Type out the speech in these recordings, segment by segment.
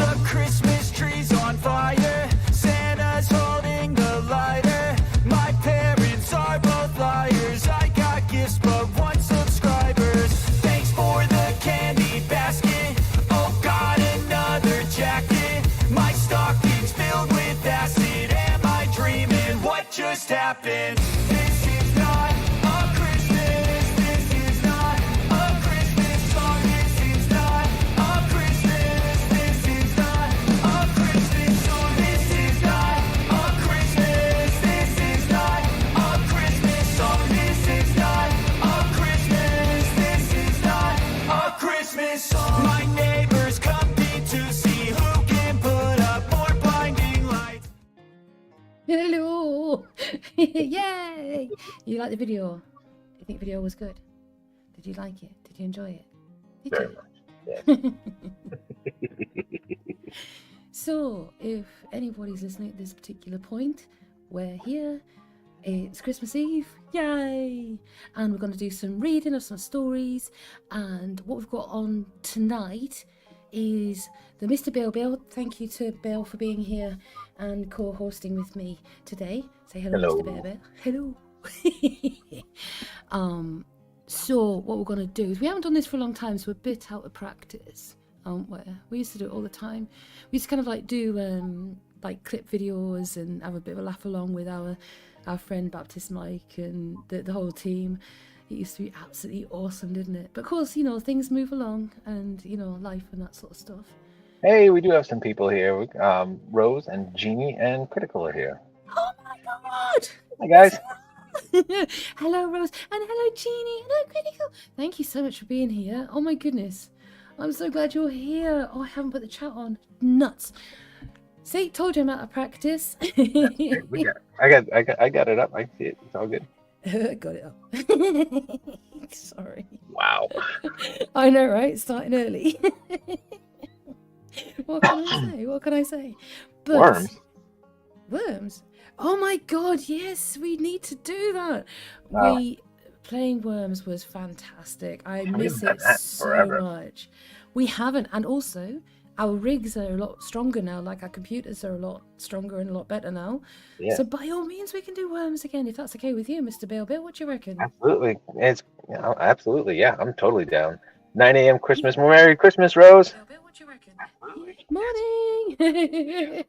The Christmas tree's on fire. Santa's holding the lighter. My parents are both liars. I got gifts but one subscribers. Thanks for the candy basket. Oh God, another jacket. My stocking's filled with acid. Am I dreaming? What just happened? This is not a Christmas. This is not a Christmas song. This is not a Christmas. This is not a Christmas song. This is not a Christmas. This is not a Christmas song. This is not a Christmas. This is not a Christmas song. My neighbors compete to see who can put up more blinding lights. Hello! Yay! You like the video? Do you think the video was good? Did you like it? Did you enjoy it? Did Very you? much. Yeah. So, if anybody's listening at this particular point, we're here. It's Christmas Eve. Yay! And we're going to do some reading of some stories. And what we've got on tonight is the Mr. Bill. Thank you to Bill for being here and co-hosting with me today. Say hello, Hello. Mr. Bill. Hello. So what we're going to do is, we haven't done this for a long time, so we're a bit out of practice. We used to do it all the time. We used to kind of like do like clip videos and have a bit of a laugh along with our friend Baptist Mike and the whole team. It used to be absolutely awesome, didn't it? But of course, you know, things move along and, you know, life and that sort of stuff. Hey, we do have some people here. Rose and Jeannie and Critical are here. Oh my God! Hi, guys. Hello, Rose, and hello, Jeannie, hello, Critical. Thank you so much for being here. Oh my goodness, I'm so glad you're here. Oh, I haven't put the chat on. Nuts. See, told you I'm out of practice. I got it up. I see it. It's all good. Got it up. Sorry. Wow. I know, right? Starting early. What can I say? What can I say? But Worms. Worms? Oh my God, yes, we need to do that. Wow. Playing Worms was fantastic. I We've miss done it that so forever. much. We haven't, and also our rigs are a lot stronger now. Like, our computers are a lot stronger and a lot better now. Yeah. So by all means, we can do Worms again if that's okay with you, Mr. Bill. What do you reckon? Absolutely. Absolutely. Yeah, I'm totally down. 9 a.m. Christmas. Merry Christmas, Rose. What do you reckon? Absolutely. Morning.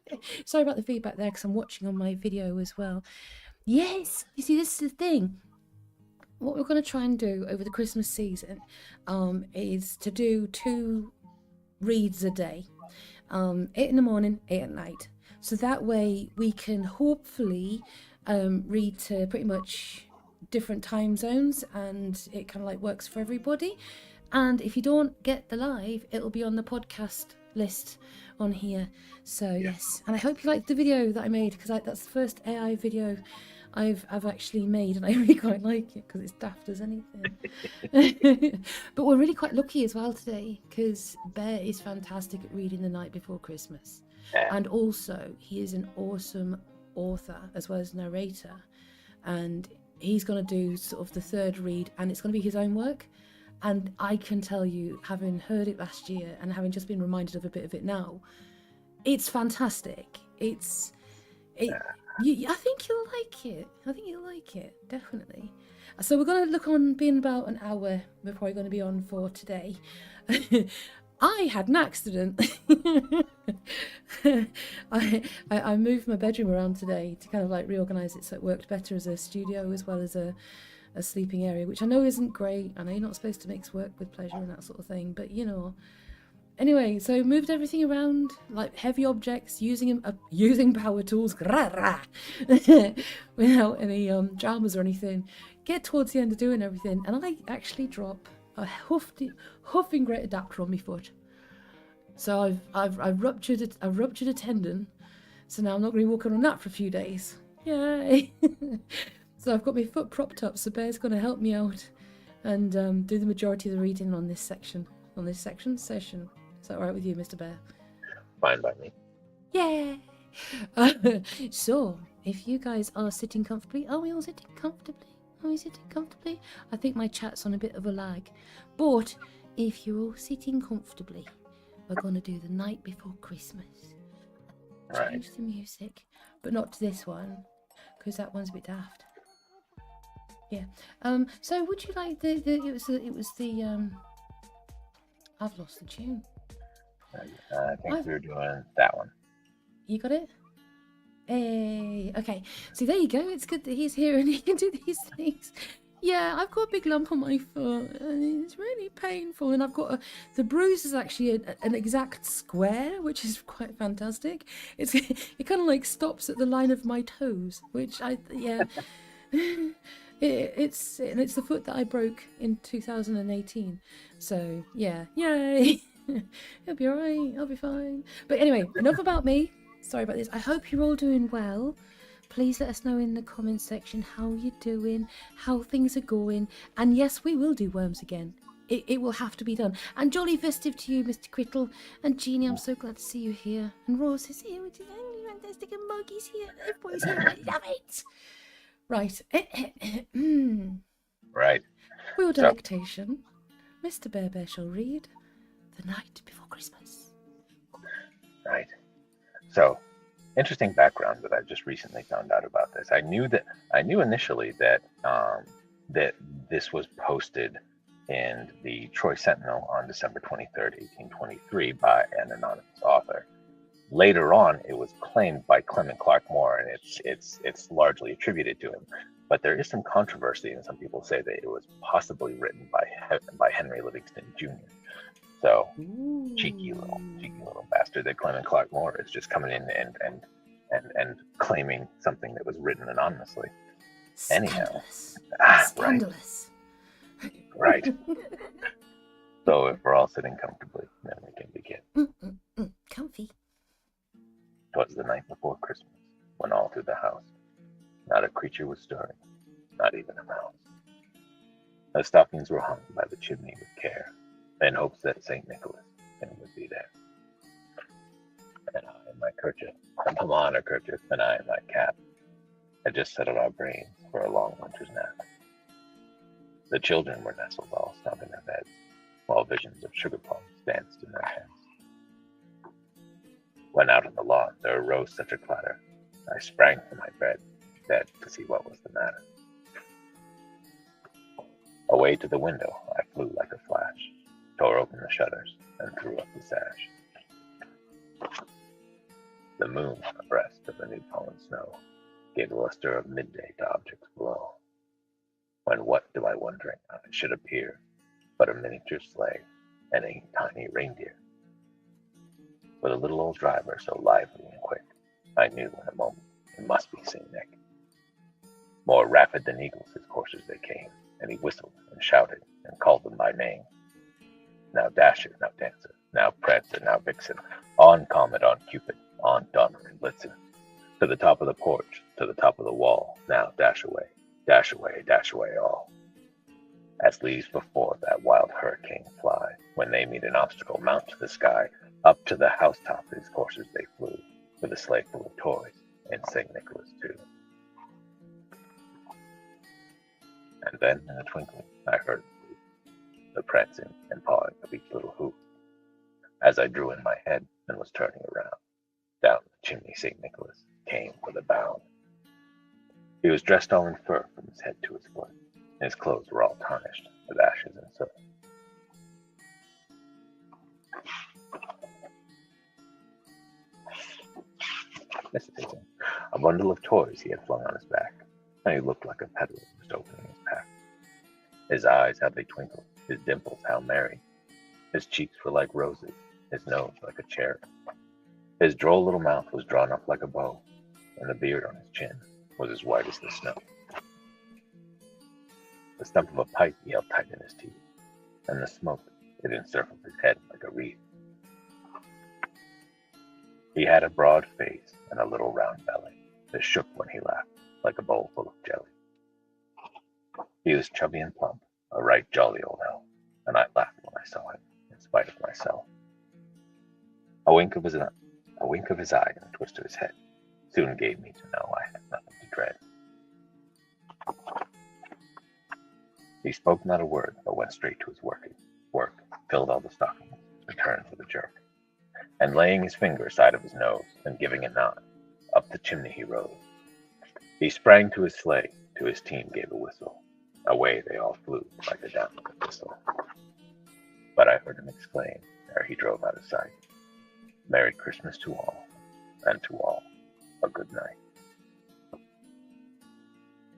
Sorry about the feedback there, because I'm watching on my video as well. Yes, you see, this is the thing. What we're going to try and do over the Christmas season is to do 2 reads a day, 8 in the morning, 8 at night. So that way we can hopefully read to pretty much different time zones, and it kind of like works for everybody. And if you don't get the live, it'll be on the podcast list on here. So yes, and I hope you liked the video that I made, because that's the first AI video I've actually made, and I really quite like it because it's daft as anything. But we're really quite lucky as well today, because Bear is fantastic at reading the night before Christmas. Yeah. And also he is an awesome author as well as narrator, and he's going to do sort of the 3rd read, and it's going to be his own work. And I can tell you, having heard it last year and having just been reminded of a bit of it now, it's fantastic. I think you'll like it. I think you'll like it, definitely. So we're going to look on being about an hour. We're probably going to be on for today. I had an accident. I moved my bedroom around today to kind of like reorganize it so it worked better as a studio as well as a sleeping area, which I know isn't great. I know you're not supposed to mix work with pleasure and that sort of thing, but you know. Anyway, so moved everything around, like heavy objects, using power tools, without any dramas or anything. Get towards the end of doing everything, and I actually drop a huffing great adapter on my foot. So I've ruptured a tendon. So now I'm not going to be walking on that for a few days. Yay! So I've got my foot propped up, so Bear's going to help me out and do the majority of the reading on this session. Is that all right with you, Mr. Bear? Fine by me. Yeah. So, if you guys are sitting comfortably, are we all sitting comfortably? Are we sitting comfortably? I think my chat's on a bit of a lag. But if you're all sitting comfortably, we're going to do The Night Before Christmas. Right. Change the music, but not to this one, because that one's a bit daft. Yeah. So would you like the it was the I've lost the tune. I think we were doing that one. You got it? Hey, okay. See, there you go. It's good that he's here and he can do these things. Yeah, I've got a big lump on my foot and it's really painful. And I've got the bruise is actually an exact square, which is quite fantastic. It kind of like stops at the line of my toes, which it's the foot that I broke in 2018. So yeah, yay. It'll be alright, I'll be fine. But anyway, enough about me. Sorry about this. I hope you're all doing well. Please let us know in the comments section how you're doing, how things are going. And yes, we will do worms again. It will have to be done. And jolly festive to you, Mr. Criddle. And Jeannie, I'm so glad to see you here. And Rose is here, which is fantastic. And Muggy's here. Everybody's here. I love it. Right. Right. For your delectation, Mr. Bear shall read The Night Before Christmas. Right. So, interesting background that I just recently found out about this. I knew initially that that this was posted in the Troy Sentinel on December 23rd, 1823 by an anonymous author. Later on, it was claimed by Clement Clark Moore, and it's largely attributed to him. But there is some controversy, and some people say that it was possibly written by Henry Livingston Jr. So cheeky little bastard that Clement Clark Moore is just coming in and claiming something that was written anonymously. Scandalous. Anyhow, Scandalous. Right. So if we're all sitting comfortably, then we can begin. Comfy. 'Twas the night before Christmas, when all through the house not a creature was stirring, not even a mouse. The stockings were hung by the chimney with care, in hopes that St. Nicholas would be there. And I in my kerchief, and Pomona kerchief, and I in my cap, had just settled our brains for a long winter's nap. The children were nestled all snug in their beds, while visions of sugar plums danced in their hands. When out on the lawn there arose such a clatter, I sprang from my bed to see what was the matter. Away to the window I flew like a flash, tore open the shutters, and threw up the sash. The moon, abreast of the new-fallen snow, gave the luster of midday to objects below. When what do I wondering I should appear but a miniature sleigh and a tiny reindeer? With a little old driver so lively and quick, I knew in a moment it must be St. Nick. More rapid than eagles his coursers they came, and he whistled and shouted and called them by name. Now Dasher, now Dancer, now Prancer, now Vixen, on Comet, on Cupid, on Donner and Blitzen, to the top of the porch, to the top of the wall, now dash away all. As leaves before that wild hurricane fly, when they meet an obstacle, mount to the sky, up to the housetop his coursers they flew, with a sleigh full of toys, and St. Nicholas too. And then in a twinkling I heard the prancing and pawing of each little hoof, as I drew in my head and was turning around. Down the chimney St. Nicholas came with a bound. He was dressed all in fur from his head to his foot, and his clothes were all tarnished with ashes and soot. A bundle of toys he had flung on his back, and he looked like a peddler just opening his pack. His eyes, how they twinkled, his dimples, how merry. His cheeks were like roses, his nose like a cherry. His droll little mouth was drawn up like a bow, and the beard on his chin was as white as the snow. The stump of a pipe he held tight in his teeth, and the smoke it encircled his head like a wreath. He had a broad face and a little round belly that shook when he laughed like a bowl full of jelly. He was chubby and plump, a right jolly old elf, and I laughed when I saw him, in spite of myself. A wink of his eye and a twist of his head soon gave me to know I had nothing to dread. He spoke not a word, but went straight to his work, filled all the stockings, returned with a jerk, and laying his finger side of his nose and giving a nod, up the chimney he rode. He sprang to his sleigh, to his team gave a whistle. Away they all flew like the down of a thistle. But I heard him exclaim, ere he drove out of sight, Merry Christmas to all, and to all a good night.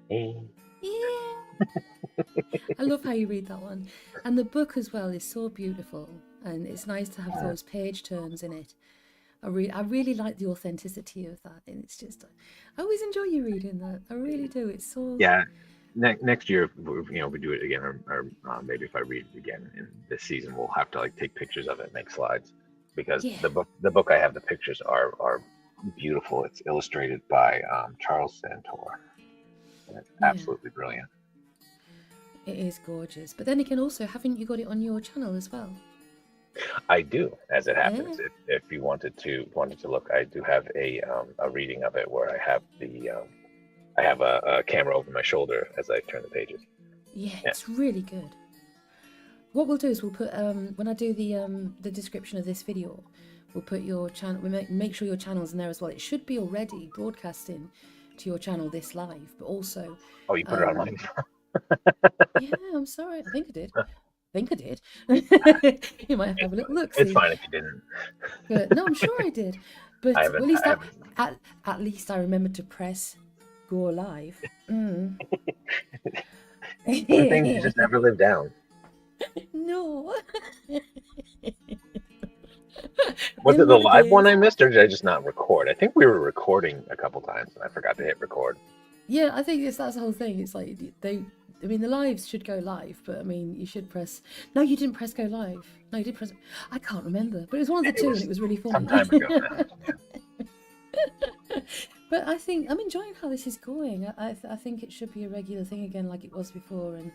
Yeah. I love how you read that one. And the book as well is so beautiful. And it's nice to have those page turns in it. I really like the authenticity of that. And it's just, I always enjoy you reading that. I really do. It's so... Yeah. Next year, we do it again, or maybe if I read it again in this season, we'll have to like take pictures of it, make slides, because the book I have, the pictures are beautiful. It's illustrated by Charles Santor. And it's absolutely brilliant. It is gorgeous. But then again, also, haven't you got it on your channel as well? I do, as it happens. If you wanted to look, I do have a reading of it where I have I have a camera over my shoulder as I turn the pages. Yeah, it's really good. What we'll do is we'll put when I do the description of this video, we'll put your channel. We make sure your channel's in there as well. It should be already broadcasting to your channel this live, but also. Oh, you put it on mine. Yeah, I'm sorry. I think I did. You might have to have a little look. It's fine if you didn't. But, no, I'm sure I did. But at least I remembered to press go live. The things you just never live down. No. Was it the live one I missed, or did I just not record? I think we were recording a couple times and I forgot to hit record. Yeah, I think that's the whole thing. It's like the lives should go live, but I mean, you should press. No, you didn't press go live. No, you did press. I can't remember, but it was one of the two, and it was really funny. Some time ago now. But I think I'm enjoying how this is going. I think it should be a regular thing again, like it was before. And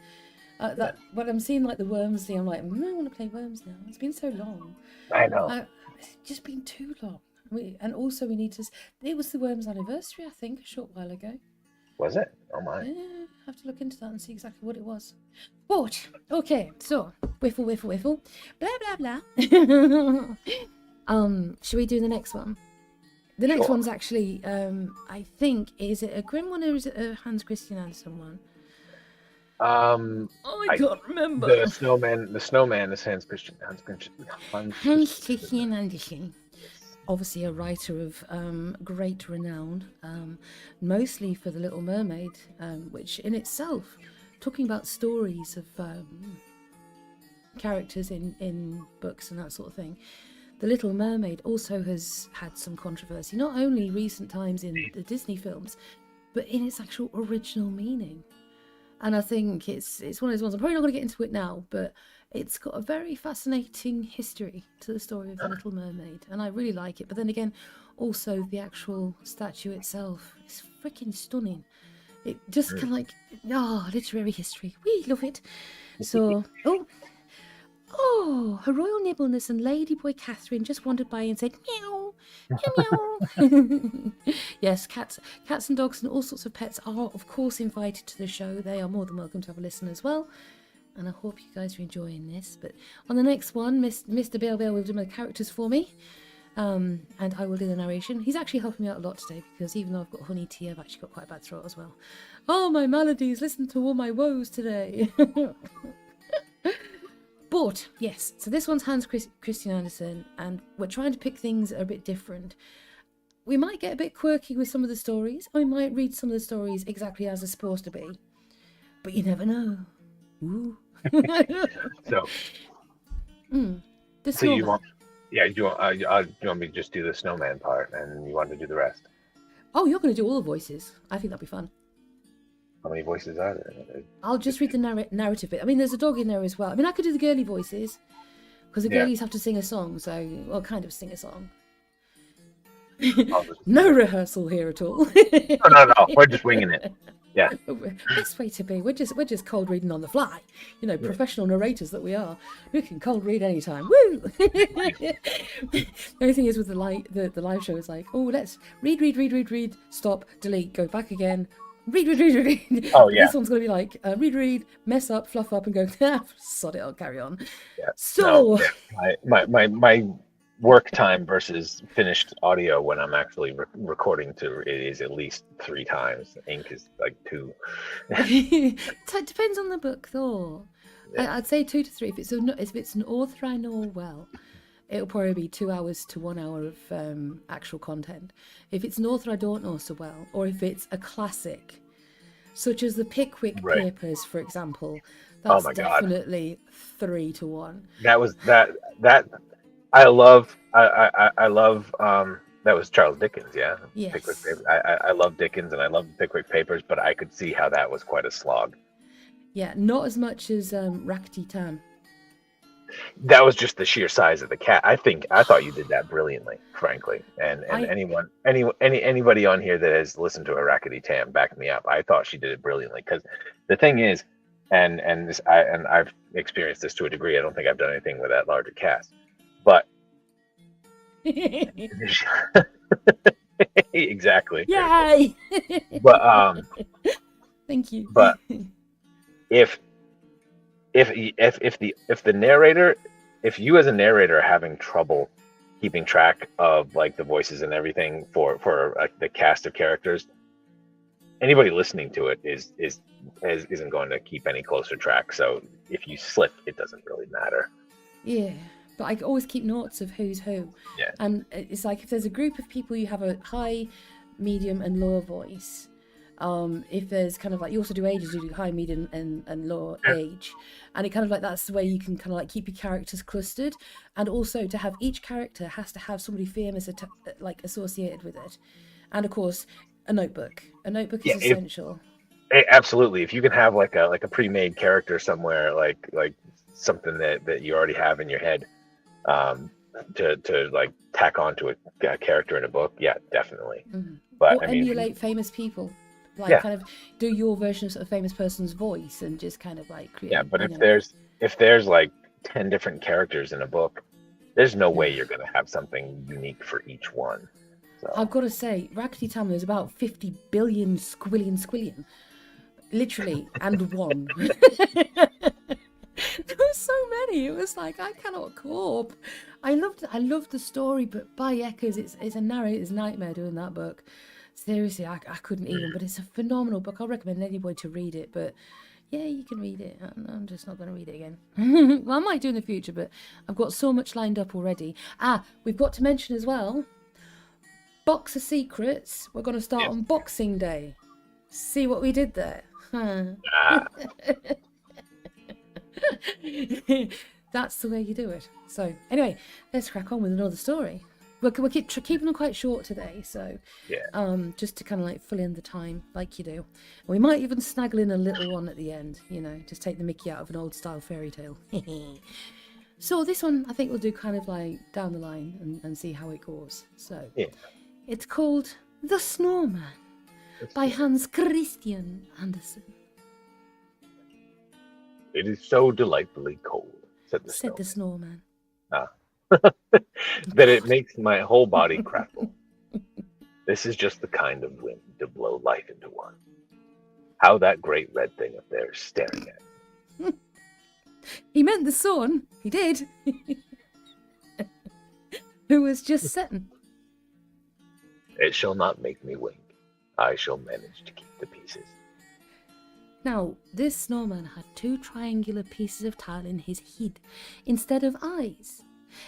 when I'm seeing like the Wormsley, I'm like, I want to play Worms now. It's been so long. I know. It's just been too long. And also we need to. It was the Worms anniversary, I think, a short while ago. Was it? Oh my. Yeah, have to look into that and see exactly what it was. But okay, so whiffle, blah blah blah. Should we do the next one? The next one's actually, I think, is it a Grimm one or is it a Hans Christian Andersen one? I can't remember. The snowman is Hans Christian Andersen. Obviously a writer of great renown, mostly for The Little Mermaid, which in itself, talking about stories of characters in books and that sort of thing, The Little Mermaid also has had some controversy, not only recent times in the Disney films, but in its actual original meaning. And I think it's one of those ones, I'm probably not going to get into it now, but it's got a very fascinating history to the story of The Little Mermaid, and I really like it. But then again, also the actual statue itself is freaking stunning. It just kind of like, literary history. We love it. So, Her Royal Nimbleness and Ladyboy Catherine just wandered by and said, meow, meow, meow. Yes, cats and dogs and all sorts of pets are, of course, invited to the show. They are more than welcome to have a listen as well. And I hope you guys are enjoying this. But on the next one, Mr. Bale will do my characters for me. And I will do the narration. He's actually helping me out a lot today because even though I've got honey tea, I've actually got quite a bad throat as well. Oh, my maladies, listen to all my woes today. But, yes, so this one's Hans Christian Andersen, and we're trying to pick things that are a bit different. We might get a bit quirky with some of the stories. I might read some of the stories exactly as they're supposed to be. But you never know. Ooh. So, the so you want me to just do the snowman part, and you want to do the rest? Oh, you're going to do all the voices. I think that'd be fun. How many voices are there? I'll just read the narrative bit. I mean, there's a dog in there as well. I mean, I could do the girly voices, because the girlies have to sing a song, kind of sing a song. No rehearsal here at all. No, we're just winging it. Yeah. Best way to be. We're just cold reading on the fly. Professional narrators that we are. We can cold read anytime. Woo! The only thing is with the live show is like, let's read, stop, delete, go back again. Read. Oh yeah. This one's gonna be like read, mess up, fluff up, and go. Sod it, I'll carry on. Yeah. So my work time versus finished audio when I'm actually recording to it is at least 3 times. Ink is like 2. It depends on the book, though. Yeah. I'd say 2 to 3. If it's an author I know well, it'll probably be 2 hours to 1 hour of actual content. If it's an author I don't know so well, or if it's a classic, such as the Pickwick Right. Papers, for example, Oh that's my God. definitely 3 to 1. That was that I love that was Charles Dickens, yeah. Pickwick Yes. Papers. I love Dickens and I love Pickwick Papers, but I could see how that was quite a slog. Yeah, not as much as Rackety Tam. That was just the sheer size of the cat. I thought you did that brilliantly, frankly. And I anybody on here that has listened to a Rackety Tam, back me up. I thought she did it brilliantly because the thing is, and I've experienced this to a degree. I don't think I've done anything with that larger cast, but exactly. Yay! But Thank you. but if the narrator, if you as a narrator are having trouble keeping track of like the voices and everything for the cast of characters, anybody listening to it isn't going to keep any closer track. So if you slip, it doesn't really matter. Yeah, but I always keep notes of who's who. Yeah. And it's like if there's a group of people, you have a high, medium, and low voice. If there's kind of like, you also do ages, you do high, medium, and low age. And it kind of like, that's the way you can kind of like keep your characters clustered. And also to have each character has to have somebody famous like associated with it. And of course, a notebook. A notebook is essential. Absolutely. If you can have like a pre-made character somewhere, like something that you already have in your head, to like tack onto a character in a book, yeah, definitely. Mm-hmm. But or I mean, emulate famous people, like kind of do your version of a famous person's voice and just kind of like create. Yeah, but if there's like 10 different characters in a book, there's no way you're gonna have something unique for each one. So. I've got to say, Raggedy Tam, there's about 50 billion squillion, literally, and one. There were so many. It was like, I cannot cope. I loved the story, but by Eckers, it's a narrator's nightmare doing that book. Seriously, I couldn't even. But it's a phenomenal book. I recommend anybody to read it. But yeah, you can read it. I'm just not going to read it again. Well, I might do in the future, but I've got so much lined up already. We've got to mention as well, Box of Secrets. We're going to start on Boxing Day. See what we did there? That's the way you do it. So anyway, let's crack on with another story. We'll keeping them quite short today, so just to kind of like fill in the time like you do. And we might even snaggle in a little one at the end, just take the mickey out of an old style fairy tale. So this one I think we'll do kind of like down the line and see how it goes. So it's called The Snowman by Hans Christian Andersen. It is so delightfully cold, said the snowman. That it makes my whole body crackle. This is just the kind of wind to blow life into one. How that great red thing up there is staring at me. He meant the sun. He did. Who was just setting. It shall not make me wink. I shall manage to keep the pieces. Now, this snowman had 2 triangular pieces of tile in his head instead of eyes.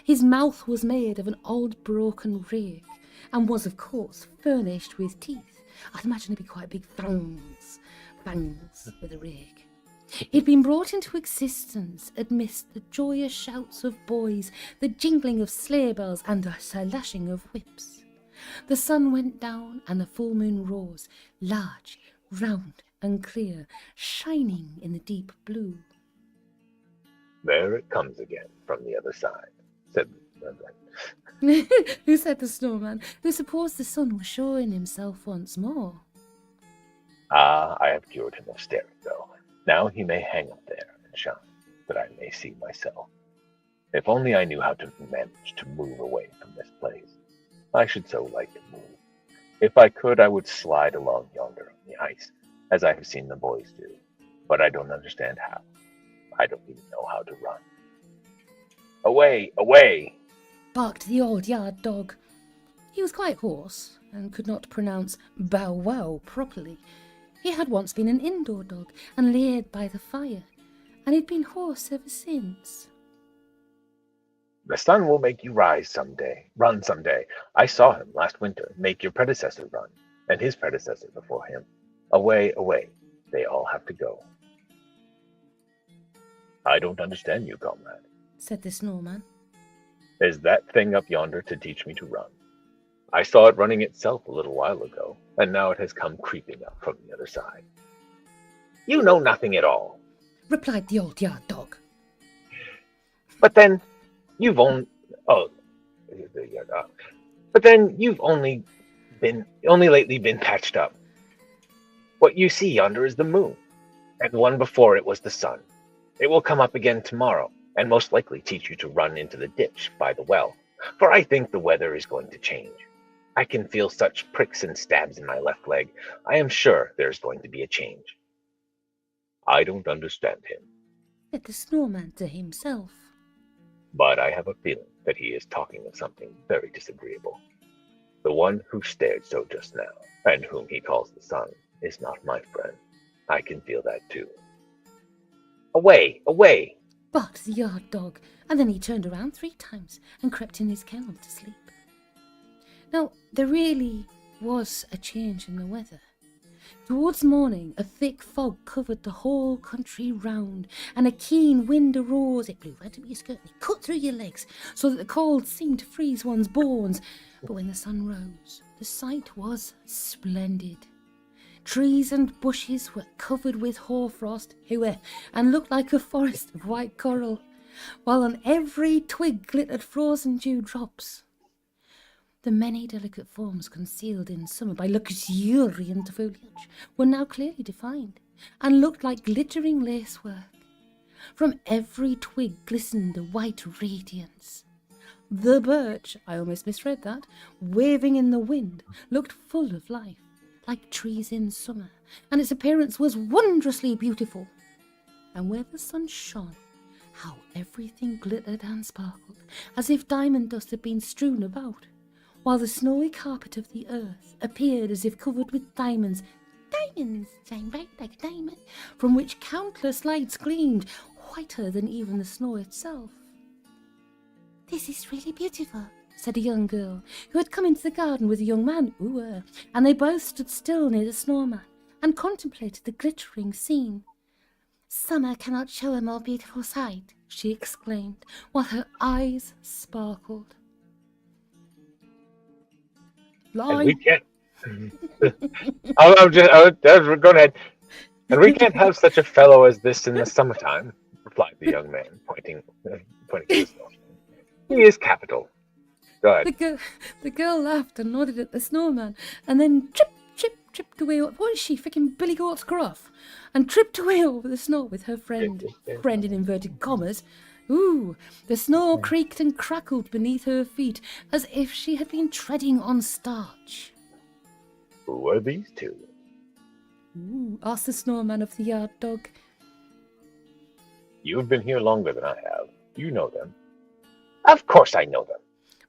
His mouth was made of an old broken rake and was, of course, furnished with teeth. I'd imagine it'd be quite big fangs with a rake. He'd been brought into existence amidst the joyous shouts of boys, the jingling of sleigh bells, and the slashing of whips. The sun went down and the full moon rose, large, round, and clear, shining in the deep blue. There it comes again from the other side, said the Reverend. Who said the snowman, who supposed the sun was showing himself once more. I have cured him of staring, though. Now he may hang up there and shine, that I may see myself. If only I knew how to manage to move away from this place. I should so like to move. If I could, I would slide along yonder on the ice, as I have seen the boys do, but I don't understand how. I don't even know how to run. Away, away! barked the old yard dog. He was quite hoarse and could not pronounce bow wow properly. He had once been an indoor dog and laid by the fire, and he'd been hoarse ever since. The sun will make you run someday. I saw him last winter make your predecessor run, and his predecessor before him. Away, away, they all have to go. I don't understand you, comrade. Said the snowman. Is that thing up yonder to teach me to run? I saw it running itself a little while ago, and now it has come creeping up from the other side. You know nothing at all, Replied the old yard dog. but then you've only only lately been patched up. What you see yonder is the moon, and the one before it was the sun. It will come up again tomorrow, and most likely teach you to run into the ditch by the well, for I think the weather is going to change. I can feel such pricks and stabs in my left leg. I am sure there's going to be a change. I don't understand him, Said the snowman to himself. but I have a feeling that he is talking of something very disagreeable. The one who stared so just now, and whom he calls the sun, is not my friend. I can feel that too. Away, away! Barked the yard dog, and then he turned around 3 times and crept in his kennel to sleep. Now, there really was a change in the weather. Towards morning, a thick fog covered the whole country round, and a keen wind arose. It blew right up your skirt and it cut through your legs, so that the cold seemed to freeze one's bones. But when the sun rose, the sight was splendid. Trees and bushes were covered with hoarfrost, and looked like a forest of white coral, while on every twig glittered frozen dewdrops. The many delicate forms concealed in summer by luxuriant foliage were now clearly defined, and looked like glittering lacework. From every twig glistened a white radiance. The birch, I almost misread that, waving in the wind, looked full of life, like trees in summer, and its appearance was wondrously beautiful. And where the sun shone, how everything glittered and sparkled, as if diamond dust had been strewn about, while the snowy carpet of the earth appeared as if covered with diamonds. Diamonds shine bright like a diamond, from which countless lights gleamed, whiter than even the snow itself. This is really beautiful, said a young girl, who had come into the garden with a young man, and they both stood still near the snowman and contemplated the glittering scene. Summer cannot show a more beautiful sight, she exclaimed, while her eyes sparkled. And we can't. Go ahead. And we can't have such a fellow as this in the summertime, replied the young man, pointing to the snowman. He is capital. Go ahead. The girl laughed and nodded at the snowman, and then tripped away. What is she, freaking Billy Goat's Gruff? And tripped away over the snow with her friend in inverted commas. The snow creaked and crackled beneath her feet as if she had been treading on starch. Who are these two? Asked the snowman of the yard dog. You've been here longer than I have. You know them. Of course I know them,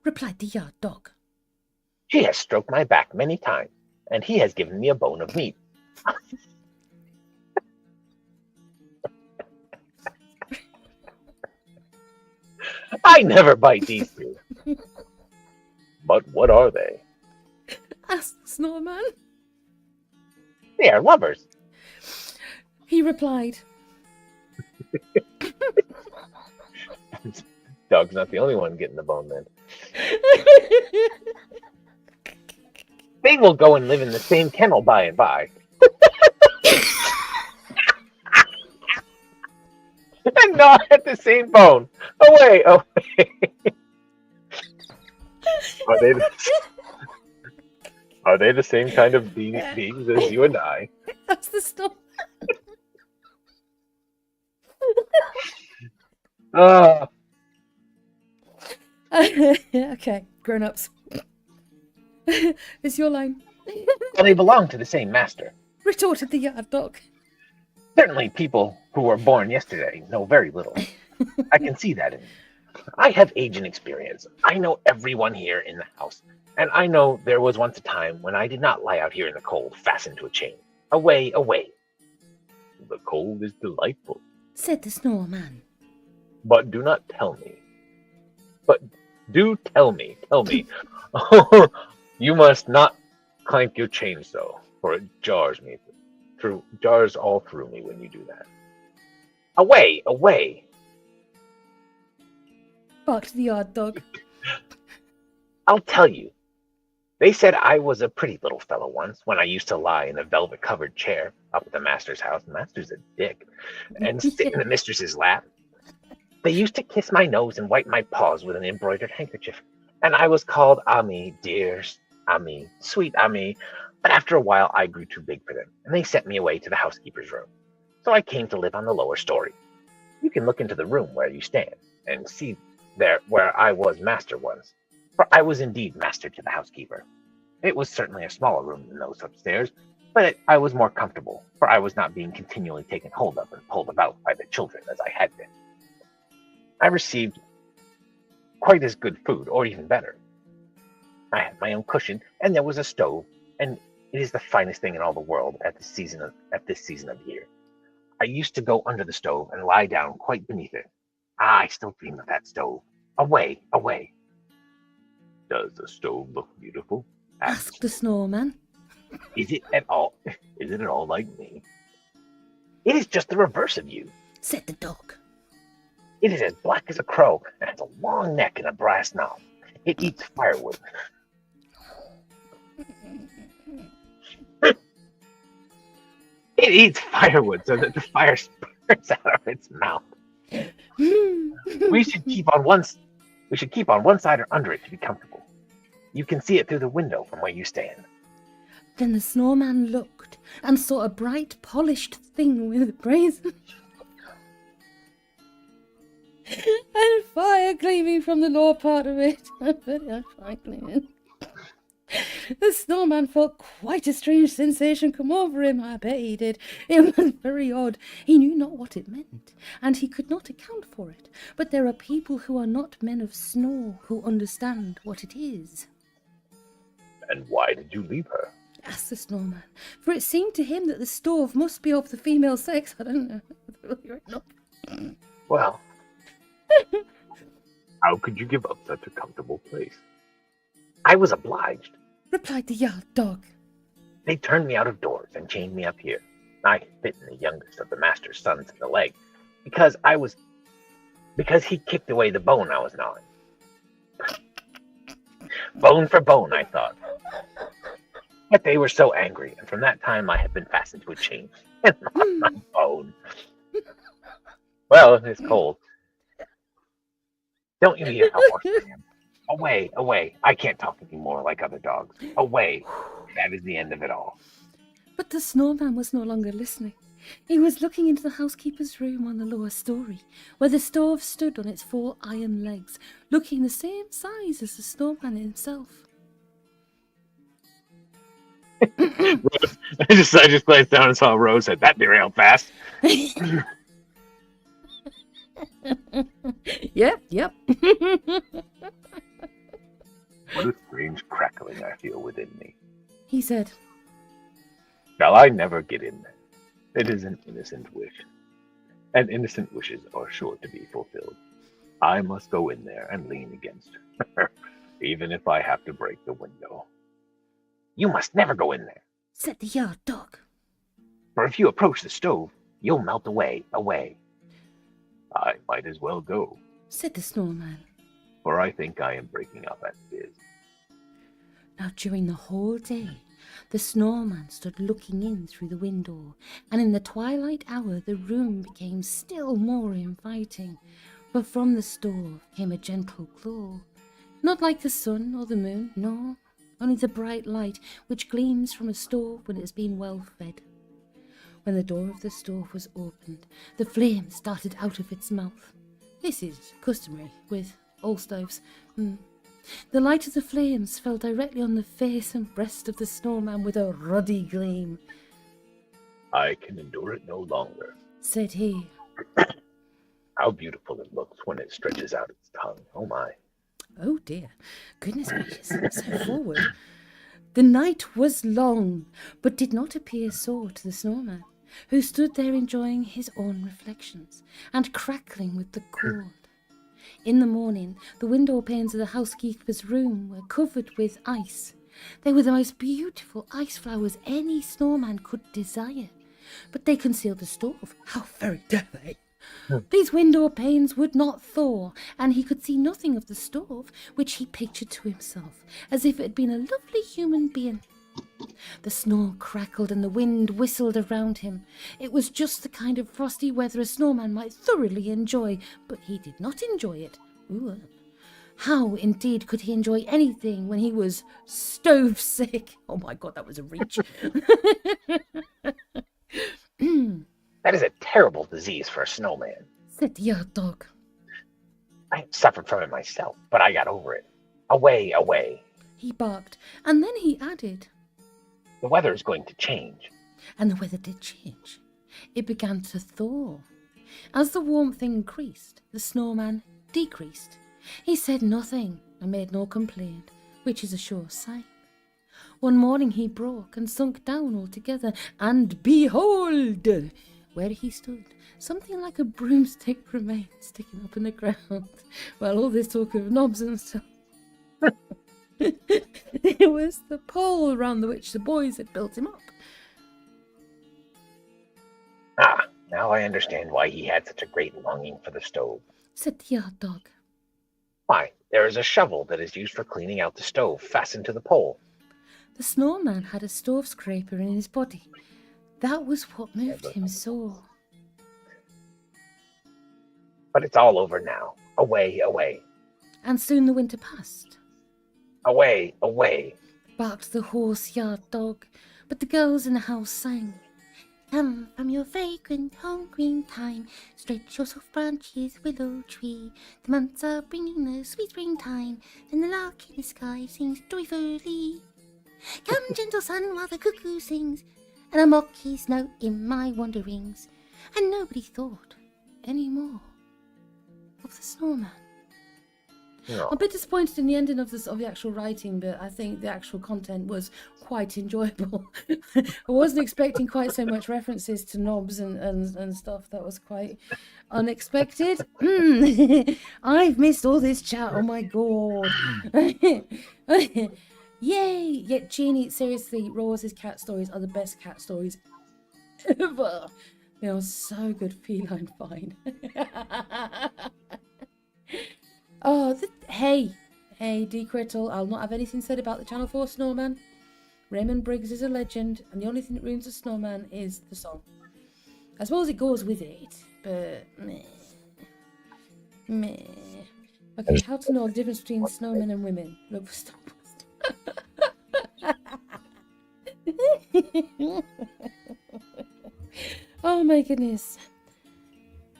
replied the yard dog. He has stroked my back many times, and he has given me a bone of meat. I never bite these two. But what are they? Asked the snowman. They are lovers. He replied. Dog's not the only one getting the bone then. They will go and live in the same kennel by and by. And not at the same bone. Away, away. Are they the same kind of beings as you and I? That's the stuff. Okay, grown-ups. It's your line. Well, they belong to the same master. Retorted the yard dog. Certainly people who were born yesterday know very little. I can see that in them. I have age and experience. I know everyone here in the house. And I know there was once a time when I did not lie out here in the cold, fastened to a chain. Away, away. The cold is delightful. said the snowman. But do not tell me. But do tell me. You must not clank your chain so, for it jars me jars all through me when you do that. Away, away. Barked the yard dog. I'll tell you. They said I was a pretty little fellow once when I used to lie in a velvet-covered chair up at the master's house. The master's a dick. And sit in the mistress's lap. They used to kiss my nose and wipe my paws with an embroidered handkerchief. And I was called Ami, dear Ami, sweet Ami. But after a while, I grew too big for them, and they sent me away to the housekeeper's room. So I came to live on the lower story. You can look into the room where you stand and see there where I was master once. For I was indeed master to the housekeeper. It was certainly a smaller room than those upstairs, but I was more comfortable, for I was not being continually taken hold of and pulled about by the children as I had been. I received quite as good food, or even better. I had my own cushion, and there was a stove, and it is the finest thing in all the world at this season of year. I used to go under the stove and lie down quite beneath it. I still dream of that stove. Away, away. Does the stove look beautiful? Asked the snowman. Is it at all like me? It is just the reverse of you. Said the dog. It is as black as a crow and has a long neck and a brass knob. It eats firewood. It eats firewood so that the fire spurts out of its mouth. We should keep on one side or under it to be comfortable. You can see it through the window from where you stand. Then the snowman looked and saw a bright, polished thing with brazen and fire gleaming from the lower part of it. The snowman felt quite a strange sensation come over him. I bet he did. It was very odd. He knew not what it meant, and he could not account for it. But there are people who are not men of snow who understand what it is. And why did you leave her? Asked the snowman, for it seemed to him that the stove must be of the female sex. I don't know. Well, how could you give up such a comfortable place? I was obliged, replied the yard dog. They turned me out of doors and chained me up here. I had bitten the youngest of the master's sons in the leg, because he kicked away the bone I was gnawing. Bone for bone, I thought. But they were so angry, and from that time I have been fastened to a chain and not my bone. Well, it's cold. Don't you hear how hoarse I am? Away, away. I can't talk anymore like other dogs. Away. That is the end of it all. But the snowman was no longer listening. He was looking into the housekeeper's room on the lower story, where the stove stood on its 4 iron legs, looking the same size as the snowman himself. I just glanced down and saw Rose said, that derailed fast. Yep. What a strange crackling I feel within me. He said, Shall I never get in there? It is an innocent wish, and innocent wishes are sure to be fulfilled. I must go in there and lean against her, even if I have to break the window. You must never go in there, said the yard dog. For if you approach the stove, you'll melt away. I might as well go, said the snowman. For I think I am breaking up as it is. Now during the whole day, the snowman stood looking in through the window, and in the twilight hour the room became still more inviting, for from the stove came a gentle glow, not like the sun or the moon, no, only the bright light which gleams from a stove when it has been well fed. When the door of the stove was opened, the flame started out of its mouth. This is customary with all stoves. The light of the flames fell directly on the face and breast of the snowman with a ruddy gleam. I can endure it no longer, said he. How beautiful it looks when it stretches out its tongue. Oh my. Oh dear. Goodness gracious. So forward. The night was long, but did not appear sore to the snowman, who stood there enjoying his own reflections and crackling with the cold. In the morning, the window panes of the housekeeper's room were covered with ice. They were the most beautiful ice flowers any snowman could desire, but they concealed the stove. How very dare they! These window panes would not thaw, and he could see nothing of the stove, which he pictured to himself, as if it had been a lovely human being. The snow crackled and the wind whistled around him. It was just the kind of frosty weather a snowman might thoroughly enjoy, but he did not enjoy it. Ooh. How, indeed, could he enjoy anything when he was stove sick? Oh my God, that was a reach. That is a terrible disease for a snowman. Said the yard dog. I suffered from it myself, but I got over it. Away, away. He barked, and then he added, The weather is going to change. and the weather did change. It began to thaw. As the warmth increased, the snowman decreased. He said nothing and made no complaint, which is a sure sign. One morning he broke and sunk down altogether, and behold, where he stood, something like a broomstick remained sticking up in the ground. Well, all this talk of knobs and stuff. It was the pole around which the boys had built him up. Ah, now I understand why he had such a great longing for the stove. Said the yard dog. Why, there is a shovel that is used for cleaning out the stove fastened to the pole. The snowman had a stove scraper in his body. That was what moved him so. But it's all over now. Away, away. And soon the winter passed. Away, away. Barked the hoarse yard dog, but the girls in the house sang. Come from your fragrant home green time, stretch your soft branches, willow tree. The months are bringing the sweet springtime, and the lark in the sky sings joyfully. Come, gentle sun, while the cuckoo sings, and I mock his note in my wanderings. And nobody thought any more of the snowman. No. I'm a bit disappointed in the ending of the actual writing, but I think the actual content was quite enjoyable. I wasn't expecting quite so much references to knobs and stuff. That was quite unexpected. I've missed all this chat. Oh my God. Yay! Yet, Jeannie, seriously, Rose's cat stories are the best cat stories ever. They are so good, feline fine. Oh, hey, D. Crittle, I'll not have anything said about the Channel 4 snowman. Raymond Briggs is a legend, and the only thing that ruins a snowman is the song. I suppose it goes with it, but meh. Okay, how to know the difference between snowmen and women? Look for stopwatch. Oh my goodness.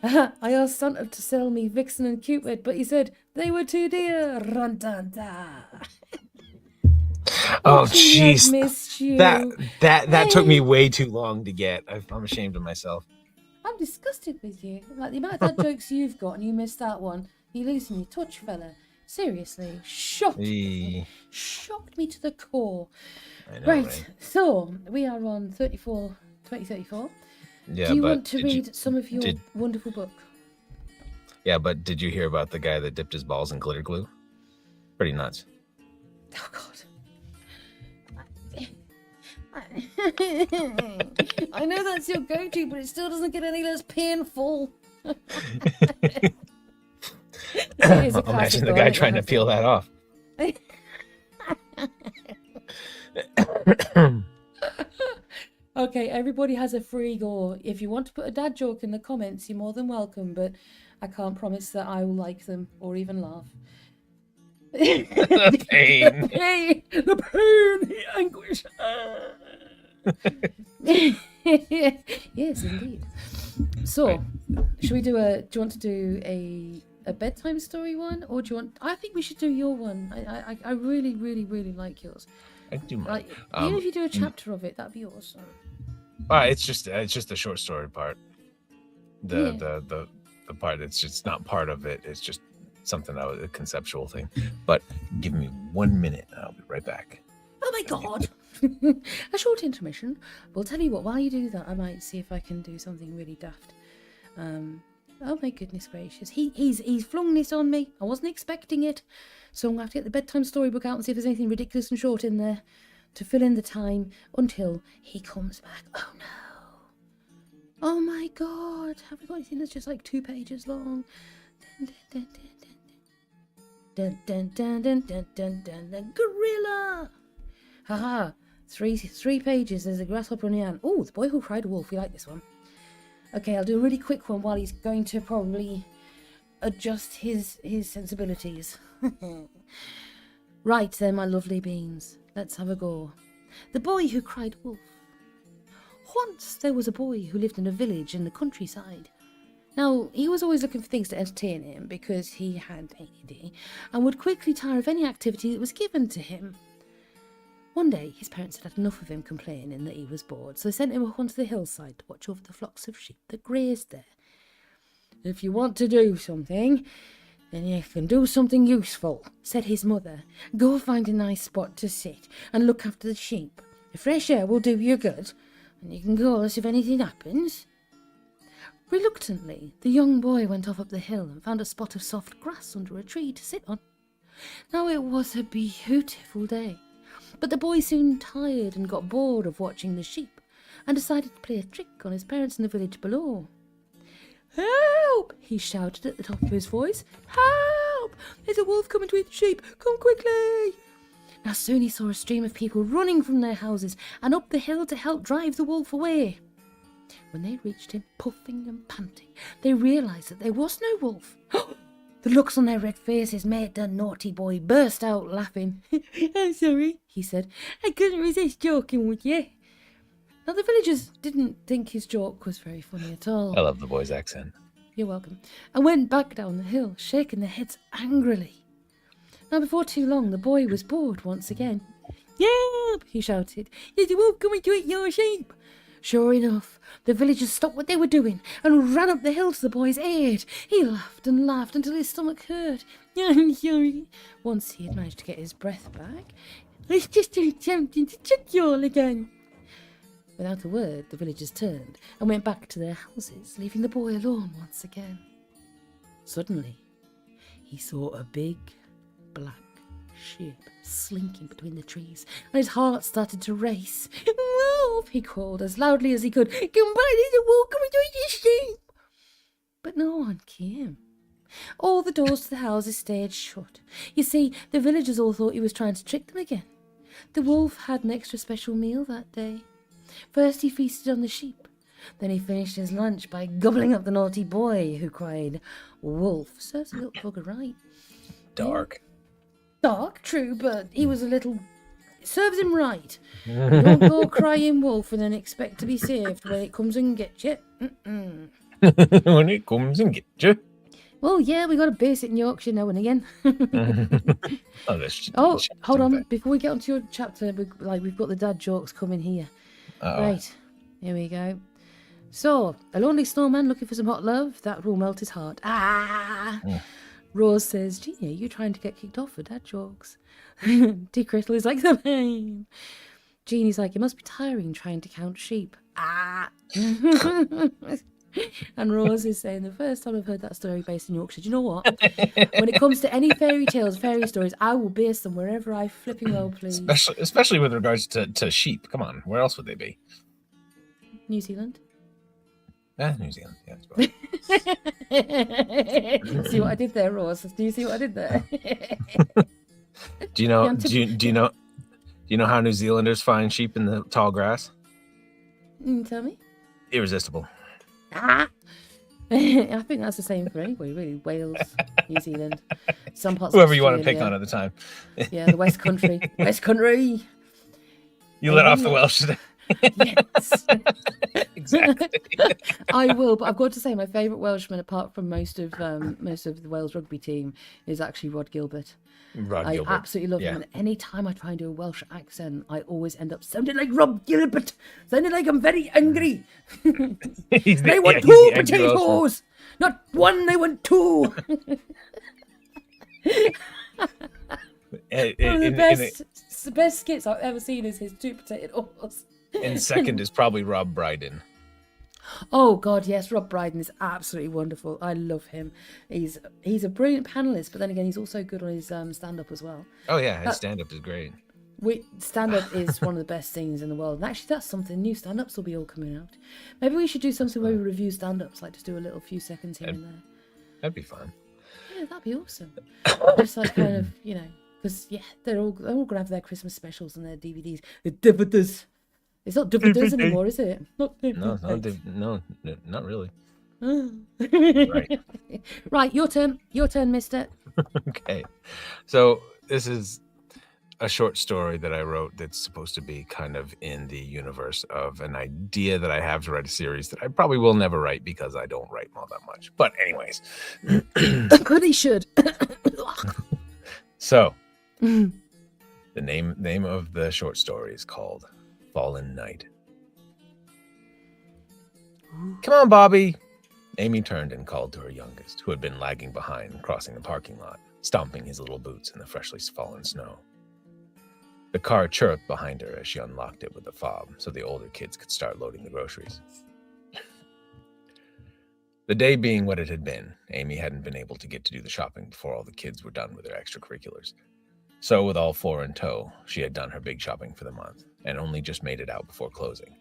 I asked Santa to sell me Vixen and Cupid, but he said they were too dear. Run-dun-da. Oh, Jeez, jeez. missed you. That took me way too long to get. I'm ashamed of myself. I'm disgusted with you. Like the amount of dad jokes you've got, and you missed that one. You're losing your touch, fella. Seriously, shocked me. Shocked me to the core. I know, Right, so we are on 2034. Yeah, Do you but want to read some of your did- wonderful book? Yeah, but did you hear about the guy that dipped his balls in glitter glue? Pretty nuts. Oh God. I know that's your go-to, but it still doesn't get any less painful. Imagine the guy trying to peel that off. Okay, everybody has a free go. If you want to put a dad joke in the comments, you're more than welcome, but I can't promise that I will like them or even laugh. The pain. The pain, the anguish. Yes, indeed. So, should we do do you want to do a bedtime story one, or do you want? I think we should do your one. I really, really, really like yours. I do mind. Like, even if you do a chapter of it, that'd be awesome. It's just the short story part. The the part that's just not part of it. It's just something that was a conceptual thing. But give me 1 minute and I'll be right back. Oh my god! A short intermission. We'll tell you what, while you do that, I might see if I can do something really daft. Oh my goodness gracious. He's flung this on me. I wasn't expecting it. So I'm going to have to get the bedtime storybook out and see if there's anything ridiculous and short in there to fill in the time until he comes back. Oh no. Oh my god. Have we got anything that's just like 2 pages long? Dun, dun, dun, dun, dun, dun, dun, dun. Gorilla! Haha. 3 pages. There's a grasshopper and the ant. Oh, the boy who cried wolf. We like this one. Okay, I'll do a really quick one while he's going to probably adjust his sensibilities. Right then, my lovely beans. Let's have a go. The boy who cried wolf. Once there was a boy who lived in a village in the countryside. Now, he was always looking for things to entertain him because he had ADD and would quickly tire of any activity that was given to him. One day, his parents had had enough of him complaining that he was bored, so they sent him up onto the hillside to watch over the flocks of sheep that grazed there. If you want to do something, then you can do something useful, said his mother. Go find a nice spot to sit and look after the sheep. The fresh air will do you good, and you can call us if anything happens. Reluctantly, the young boy went off up the hill and found a spot of soft grass under a tree to sit on. Now it was a beautiful day. But the boy soon tired and got bored of watching the sheep and decided to play a trick on his parents in the village below. Help! He shouted at the top of his voice. Help! There's a wolf coming to eat the sheep. Come quickly! Now soon he saw a stream of people running from their houses and up the hill to help drive the wolf away. When they reached him, puffing and panting, they realised that there was no wolf. The looks on their red faces made the naughty boy burst out laughing. I'm sorry, he said. I couldn't resist joking with you. Now, the villagers didn't think his joke was very funny at all. I love the boy's accent. You're welcome. And went back down the hill, shaking their heads angrily. Now, before too long, the boy was bored once again. Yelp! He shouted. There's a wolf coming to eat your sheep. Sure enough, the villagers stopped what they were doing and ran up the hill to the boy's aid. He laughed and laughed until his stomach hurt. I'm sorry. Once he had managed to get his breath back, it's just attempting to trick you all again. Without a word, the villagers turned and went back to their houses, leaving the boy alone once again. Suddenly, he saw a big, black shape slinking between the trees, and his heart started to race. Wolf! He called as loudly as he could. Come back, there's a wolf coming to eat your sheep! But no one came. All the doors to the houses stayed shut. You see, the villagers all thought he was trying to trick them again. The wolf had an extra special meal that day. First he feasted on the sheep. Then he finished his lunch by gobbling up the naughty boy, who cried, Wolf, serves a little bugger right. Dark. Dark, true, but he was a little... It serves him right. You don't go crying wolf and then expect to be saved when it comes and gets you. Mm-mm. When it comes and gets you. Well, yeah, we got to base it in Yorkshire now and again. Oh, hold on. Before we get onto your chapter, we've got the dad jokes coming here. Uh-oh. Right, here we go. So, a lonely snowman looking for some hot love, that will melt his heart. Ah! Rose says, Genie, are you trying to get kicked off for dad jokes? Dick Crystal is like, the pain. Genie's like, it must be tiring trying to count sheep. Ah! And Rose is saying, the first time I've heard that story based in Yorkshire, do you know what? When it comes to any fairy tales, fairy stories, I will base them wherever I flipping well please. Especially with regards to sheep. Come on, where else would they be? New Zealand. New Zealand, yeah. I suppose. See what I did there, Rose? Do you see what I did there? Do you know how New Zealanders find sheep in the tall grass? Tell me. Irresistible. I think that's the same for anybody, really. Wales, New Zealand, some parts. Whoever of you want to pick Australia. on at the time. Yeah, the West Country. West Country. You let off the Welsh today. Yes. Exactly. I will, but I've got to say my favourite Welshman, apart from most of the Wales rugby team, is actually Rod Gilbert. Rod I Gilbert. absolutely love him, Yeah. and any time I try and do a Welsh accent, I always end up sounding like Rob Gilbert, sounding like I'm very angry. They want he's two the angry Welshman. potatoes, not one. They want two. One of the best skits I've ever seen is his two potatoes. And second is probably Rob Brydon. Oh God, yes, Rob Brydon is absolutely wonderful. I love him. He's a brilliant panelist, but then again, he's also good on his stand-up as well. Oh yeah, his stand-up is great. Stand-up is one of the best things in the world, and actually, that's something new. Stand-ups will be all coming out. Maybe we should do something where we review stand-ups, like just do a little few seconds here and there. That'd be fun. Yeah, that'd be awesome. Just like kind of, because they're all gonna have their Christmas specials and their DVDs. The dividends. It's not dividends anymore, is it? Not No, not really. Right. Right, your turn, mister. Okay. So this is a short story that I wrote that's supposed to be kind of in the universe of an idea that I have to write a series that I probably will never write because I don't write all that much. But anyways. But he should. So the name of the short story is called Fallen Night. Come on, Bobby. Amy turned and called to her youngest, who had been lagging behind, crossing the parking lot, stomping his little boots in the freshly fallen snow. The car chirruped behind her as she unlocked it with the fob so the older kids could start loading the groceries. The day being what it had been, Amy hadn't been able to get to do the shopping before all the kids were done with their extracurriculars. So with all four in tow, she had done her big shopping for the month and only just made it out before closing.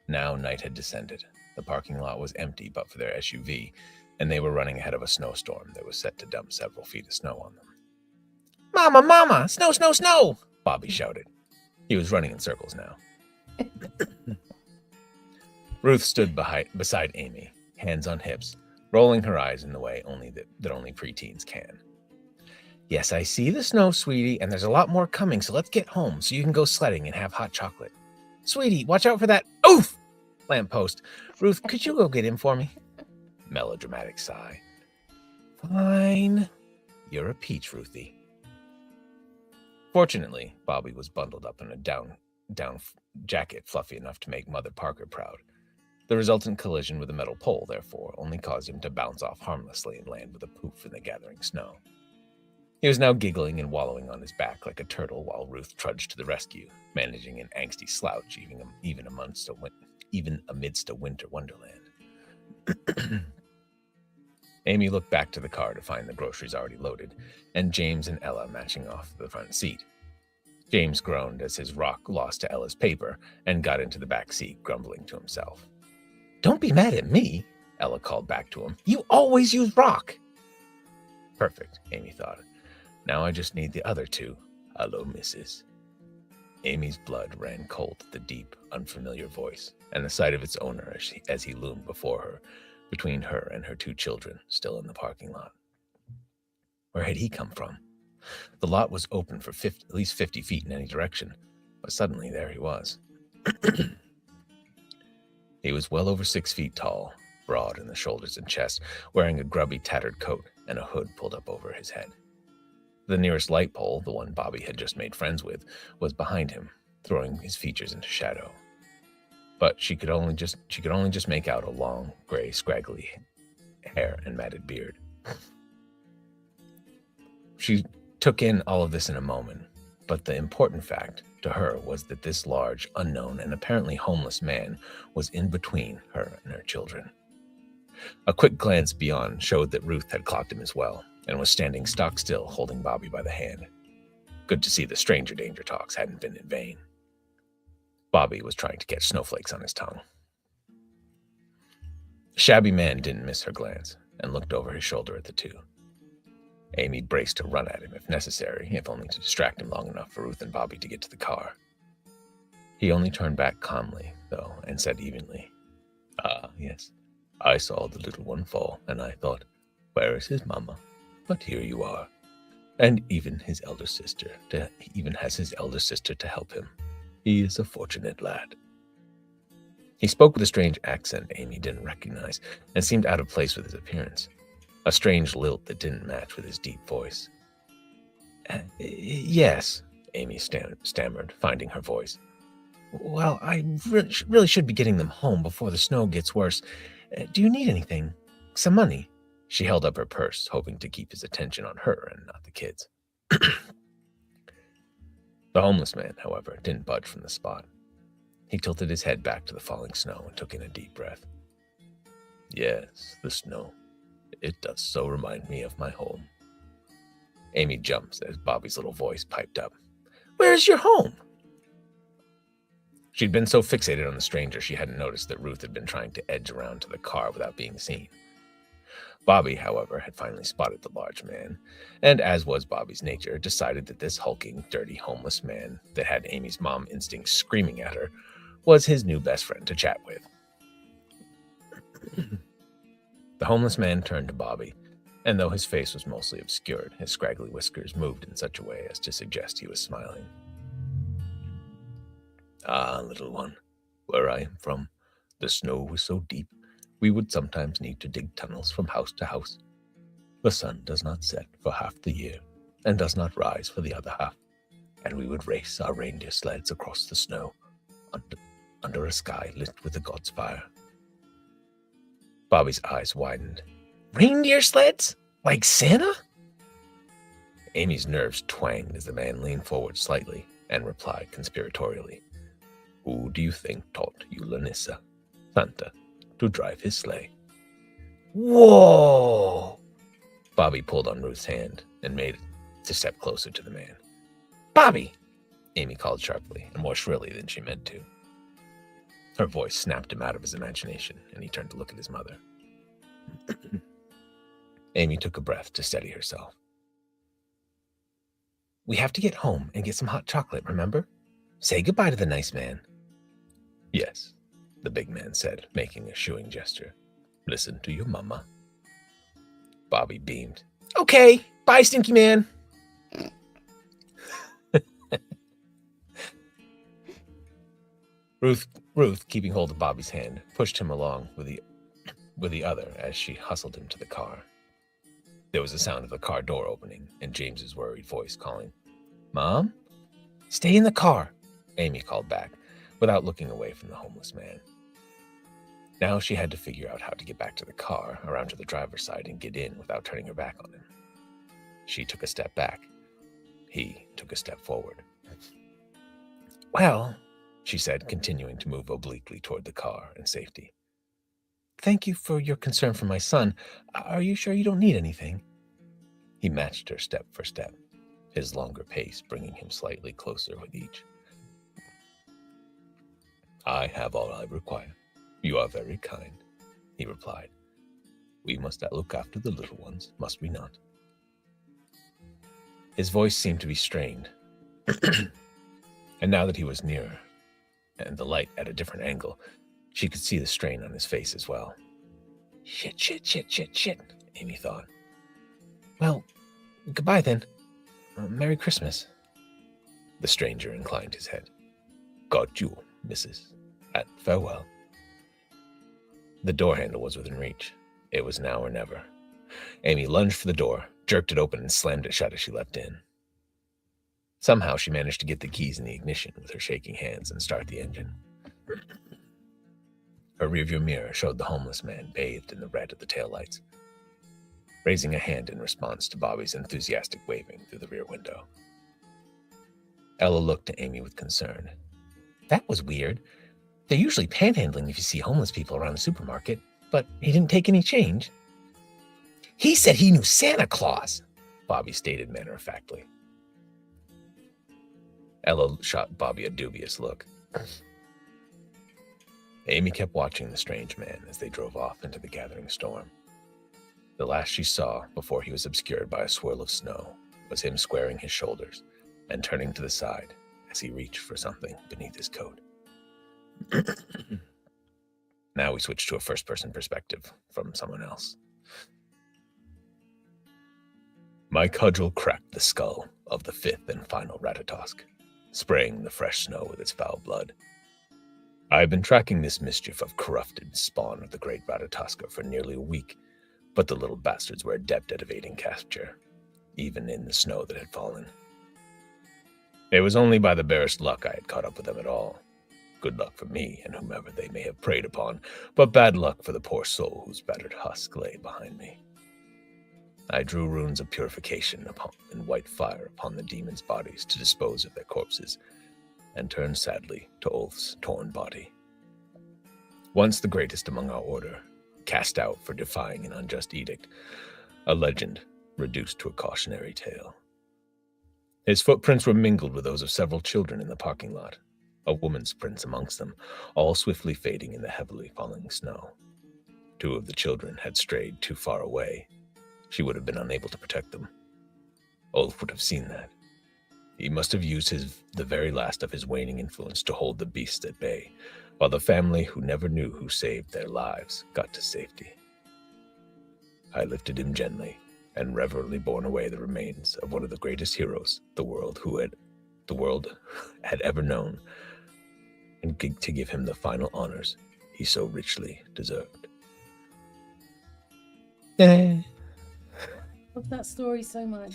Now night had descended. The parking lot was empty but for their SUV, and they were running ahead of a snowstorm that was set to dump several feet of snow on them. Mama, Mama! Snow, snow, snow! Bobby shouted. He was running in circles now. Ruth stood beside Amy, hands on hips, rolling her eyes in the way that only preteens can. Yes, I see the snow, sweetie, and there's a lot more coming, so let's get home so you can go sledding and have hot chocolate. Sweetie, watch out for that oof lamppost. Ruth, could you go get him for me? Melodramatic sigh. Fine. You're a peach, Ruthie. Fortunately, Bobby was bundled up in a down jacket fluffy enough to make Mother Parker proud. The resultant collision with a metal pole, therefore, only caused him to bounce off harmlessly and land with a poof in the gathering snow. He was now giggling and wallowing on his back like a turtle while Ruth trudged to the rescue, managing an angsty slouch even amidst a winter wonderland. Amy looked back to the car to find the groceries already loaded, and James and Ella matching off the front seat. James groaned as his rock lost to Ella's paper and got into the back seat, grumbling to himself. Don't be mad at me, Ella called back to him. You always use rock. Perfect, Amy thought. Now I just need the other two. Hello, missus. Amy's blood ran cold at the deep, unfamiliar voice, and the sight of its owner as he loomed before her, between her and her two children, still in the parking lot. Where had he come from? The lot was open for at least 50 feet in any direction, but suddenly there he was. He was well over 6 feet tall, broad in the shoulders and chest, wearing a grubby, tattered coat and a hood pulled up over his head. The nearest light pole, the one Bobby had just made friends with, was behind him, throwing his features into shadow. But she could only just make out a long, gray, scraggly hair and matted beard. She took in all of this in a moment, but the important fact to her was that this large, unknown, and apparently homeless man was in between her and her children. A quick glance beyond showed that Ruth had clocked him as well, and was standing stock still, holding Bobby by the hand. Good to see the stranger danger talks hadn't been in vain. Bobby was trying to catch snowflakes on his tongue. The shabby man didn't miss her glance, and looked over his shoulder at the two. Amy braced to run at him if necessary, if only to distract him long enough for Ruth and Bobby to get to the car. He only turned back calmly, though, and said evenly, "Ah, yes, I saw the little one fall, and I thought, where is his mama? But here you are. And even has his elder sister to help him. He is a fortunate lad." He spoke with a strange accent Amy didn't recognize and seemed out of place with his appearance, a strange lilt that didn't match with his deep voice. Yes, Amy stammered, finding her voice. Well, I really should be getting them home before the snow gets worse. Do you need anything? Some money? She held up her purse, hoping to keep his attention on her and not the kids. The homeless man, however, didn't budge from the spot. He tilted his head back to the falling snow and took in a deep breath. Yes, the snow. It does so remind me of my home. Amy jumped as Bobby's little voice piped up. Where's your home? She'd been so fixated on the stranger she hadn't noticed that Ruth had been trying to edge around to the car without being seen. Bobby, however, had finally spotted the large man, and as was Bobby's nature, decided that this hulking, dirty, homeless man that had Amy's mom instinct screaming at her was his new best friend to chat with. The homeless man turned to Bobby, and though his face was mostly obscured, his scraggly whiskers moved in such a way as to suggest he was smiling. Ah, little one, where I am from, the snow was so deep we would sometimes need to dig tunnels from house to house. The sun does not set for half the year and does not rise for the other half, and we would race our reindeer sleds across the snow under a sky lit with the god's fire. Bobby's eyes widened. Reindeer sleds? Like Santa? Amy's nerves twanged as the man leaned forward slightly and replied conspiratorially. Who do you think taught you, Lanissa, Santa, to drive his sleigh? Whoa! Bobby pulled on Ruth's hand and made it to step closer to the man. Bobby! Amy called sharply and more shrilly than she meant to. Her voice snapped him out of his imagination, and he turned to look at his mother. Amy took a breath to steady herself. We have to get home and get some hot chocolate, remember? Say goodbye to the nice man. Yes, the big man said, making a shooing gesture. Listen to your mama. Bobby beamed. Okay, bye, stinky man. Ruth, keeping hold of Bobby's hand, pushed him along with the other as she hustled him to the car. There was the sound of the car door opening and James's worried voice calling, Mom? Stay in the car, Amy called back, without looking away from the homeless man. Now she had to figure out how to get back to the car, around to the driver's side, and get in without turning her back on him. She took a step back. He took a step forward. Well, she said, continuing to move obliquely toward the car and safety. Thank you for your concern for my son. Are you sure you don't need anything? He matched her step for step, his longer pace bringing him slightly closer with each. I have all I require. You are very kind, he replied. We must look after the little ones, must we not? His voice seemed to be strained. And now that he was nearer, and the light at a different angle, she could see the strain on his face as well. Shit, Amy thought. Well, goodbye then. Merry Christmas. The stranger inclined his head. God you, Mrs. And farewell. The door handle was within reach. It was now or never. Amy lunged for the door, jerked it open, and slammed it shut as she leapt in. Somehow she managed to get the keys in the ignition with her shaking hands and start the engine. Her rearview mirror showed the homeless man bathed in the red of the taillights, raising a hand in response to Bobby's enthusiastic waving through the rear window. Ella looked to Amy with concern. That was weird. They're usually panhandling if you see homeless people around the supermarket, but he didn't take any change. He said he knew Santa Claus, Bobby stated matter-of-factly. Ella shot Bobby a dubious look. Amy kept watching the strange man as they drove off into the gathering storm. The last she saw before he was obscured by a swirl of snow was him squaring his shoulders and turning to the side as he reached for something beneath his coat. Now we switch to a first-person perspective from someone else. My cudgel cracked the skull of the fifth and final Ratatosk, spraying the fresh snow with its foul blood. I have been tracking this mischief of corrupted spawn of the great Ratatoskr for nearly a week, but the little bastards were adept at evading capture, even in the snow that had fallen. It was only by the barest luck I had caught up with them at all. Good luck for me and whomever they may have preyed upon, but bad luck for the poor soul whose battered husk lay behind me. I drew runes of purification and white fire upon the demons' bodies to dispose of their corpses, and turned sadly to Ulf's torn body. Once the greatest among our order, cast out for defying an unjust edict, a legend reduced to a cautionary tale. His footprints were mingled with those of several children in the parking lot, a woman's prints amongst them, all swiftly fading in the heavily falling snow. 2 of the children had strayed too far away. She would have been unable to protect them. Ulf would have seen that. He must have used the very last of his waning influence to hold the beast at bay, while the family who never knew who saved their lives got to safety. I lifted him gently and reverently borne away the remains of one of the greatest heroes the world had ever known, and to give him the final honors he so richly deserved. Love that story so much.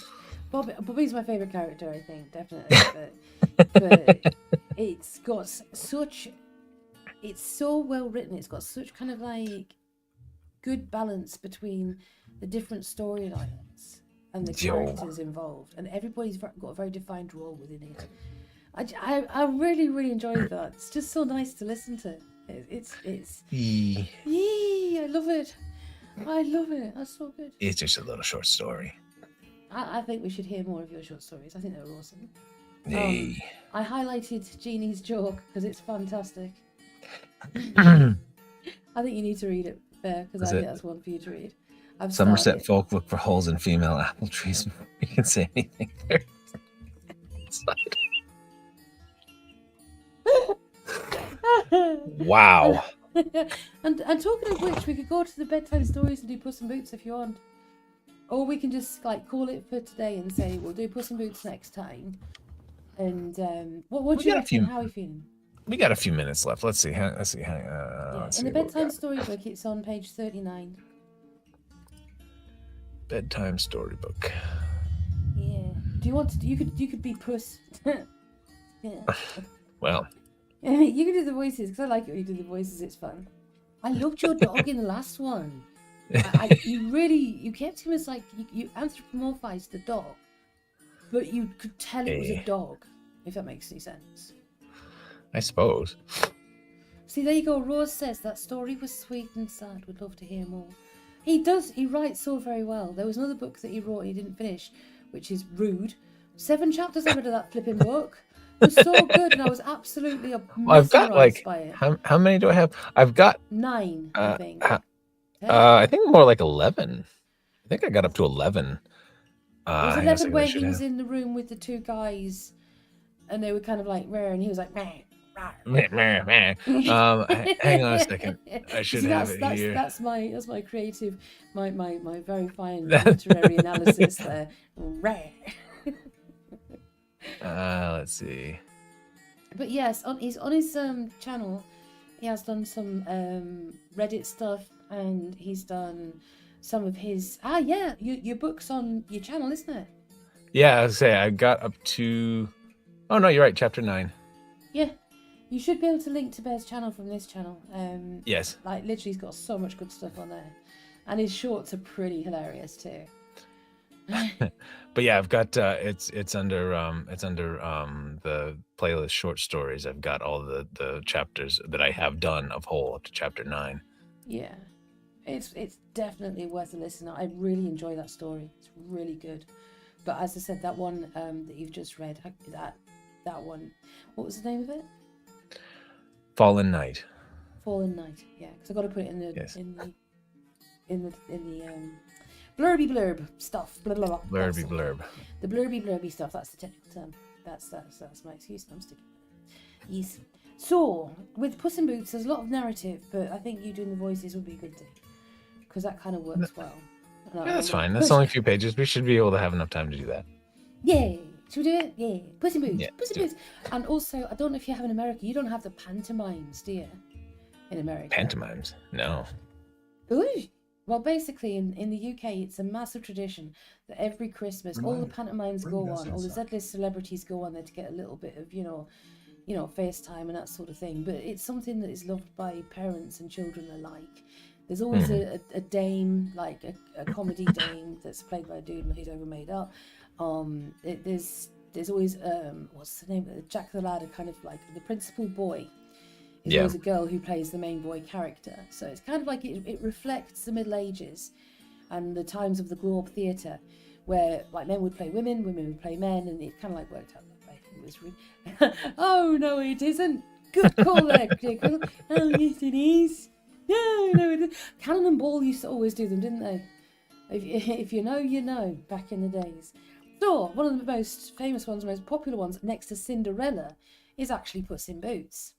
Bobby's my favorite character, I think, definitely. But it's got it's so well written. It's got such kind of like good balance between the different storylines and the characters involved, and everybody's got a very defined role within it. I really, really enjoyed that. It's just so nice to listen to. It's I love it. I love it. That's so good. It's just a little short story. I think we should hear more of your short stories. I think they're awesome. Hey. I highlighted Jeannie's joke because it's fantastic. I think you need to read it, Bear, because I think that's one for you to read. Somerset folk look for holes in female apple trees before you can say anything there. Wow. and talking of which, we could go to the bedtime stories and do Puss in Boots if you want. Or we can just like call it for today and say we'll do Puss in Boots next time. And what do you reckon? How are you feeling? We got a few minutes left. Let's see. In the bedtime storybook, it's on page 39. Bedtime storybook. Yeah. Do you want to? You could be Puss. Yeah. Well. You can do the voices because I like it when you do the voices. It's fun. I loved your dog in the last one. You kept him as like you anthropomorphized the dog, but you could tell it was a dog. If that makes any sense. I suppose. See, there you go. Rose says that story was sweet and sad. Would love to hear more. He does. He writes so very well. There was another book that he wrote and he didn't finish, which is Rude. 7 chapters I read of that flipping book. It was so good, and I was absolutely mesmerized by it. How many do I have? I've got 9, I think. I think more like 11. I think I got up to 11. It was 11 where he was in the room with the 2 guys, and they were kind of like rare, and he was like meh. Hang on a second. I should have it here. That's my creative, my very fine literary analysis there. Rare. Let's see. But yes, on his channel, he has done some Reddit stuff, and he's done some of his your books on your channel, isn't it? Yeah, I was say I got up to. Oh no, you're right. Chapter 9. Yeah, you should be able to link to Bear's channel from this channel. Yes. Like literally, he's got so much good stuff on there, and his shorts are pretty hilarious too. But yeah, I've got it's under the playlist short stories. I've got all the chapters that I have done of whole up to chapter 9. Yeah, it's definitely worth a listen. I really enjoy that story. It's really good. But as I said, that one that you've just read, that one, what was the name of it? Fallen Night. Fallen Night. Yeah, because I got to put it in the yes. in the blurby blurb stuff. Blah, blah, blah. Blurby blurb. The blurby stuff. That's the technical term. That's my excuse. I'm sticking with it. Yes. So with Puss in Boots, there's a lot of narrative, but I think you doing the voices would be good too, because that kind of works well. Yeah, that's fine. That's only a few pages. We should be able to have enough time to do that. Yay! Should we do it? Yeah. Puss in Boots. Yeah, Puss in do it. Boots. And also, I don't know if you have in America, you don't have the pantomimes, do you? In America. Pantomimes? No. Ooh. Well, basically, in the UK, it's a massive tradition that every Christmas, all the pantomimes go on, all the Z-list celebrities go on there to get a little bit of, FaceTime and that sort of thing. But it's something that is loved by parents and children alike. There's always a dame, like a comedy dame that's played by a dude and he's over made up. There's always what's the name of it? Jack the Ladder, kind of like the principal boy. Is always a girl who plays the main boy character. So it's kind of like it reflects the Middle Ages and the times of the Globe Theatre, where like men would play women, women would play men, and it kind of like worked out that way. It was really... Oh no, it isn't. Good call there, Jacob. Oh yes, it is. No, it is. Cannon and Ball used to always do them, didn't they? If you know, you know. Back in the days. So one of the most famous ones, most popular ones, next to Cinderella, is actually Puss in Boots.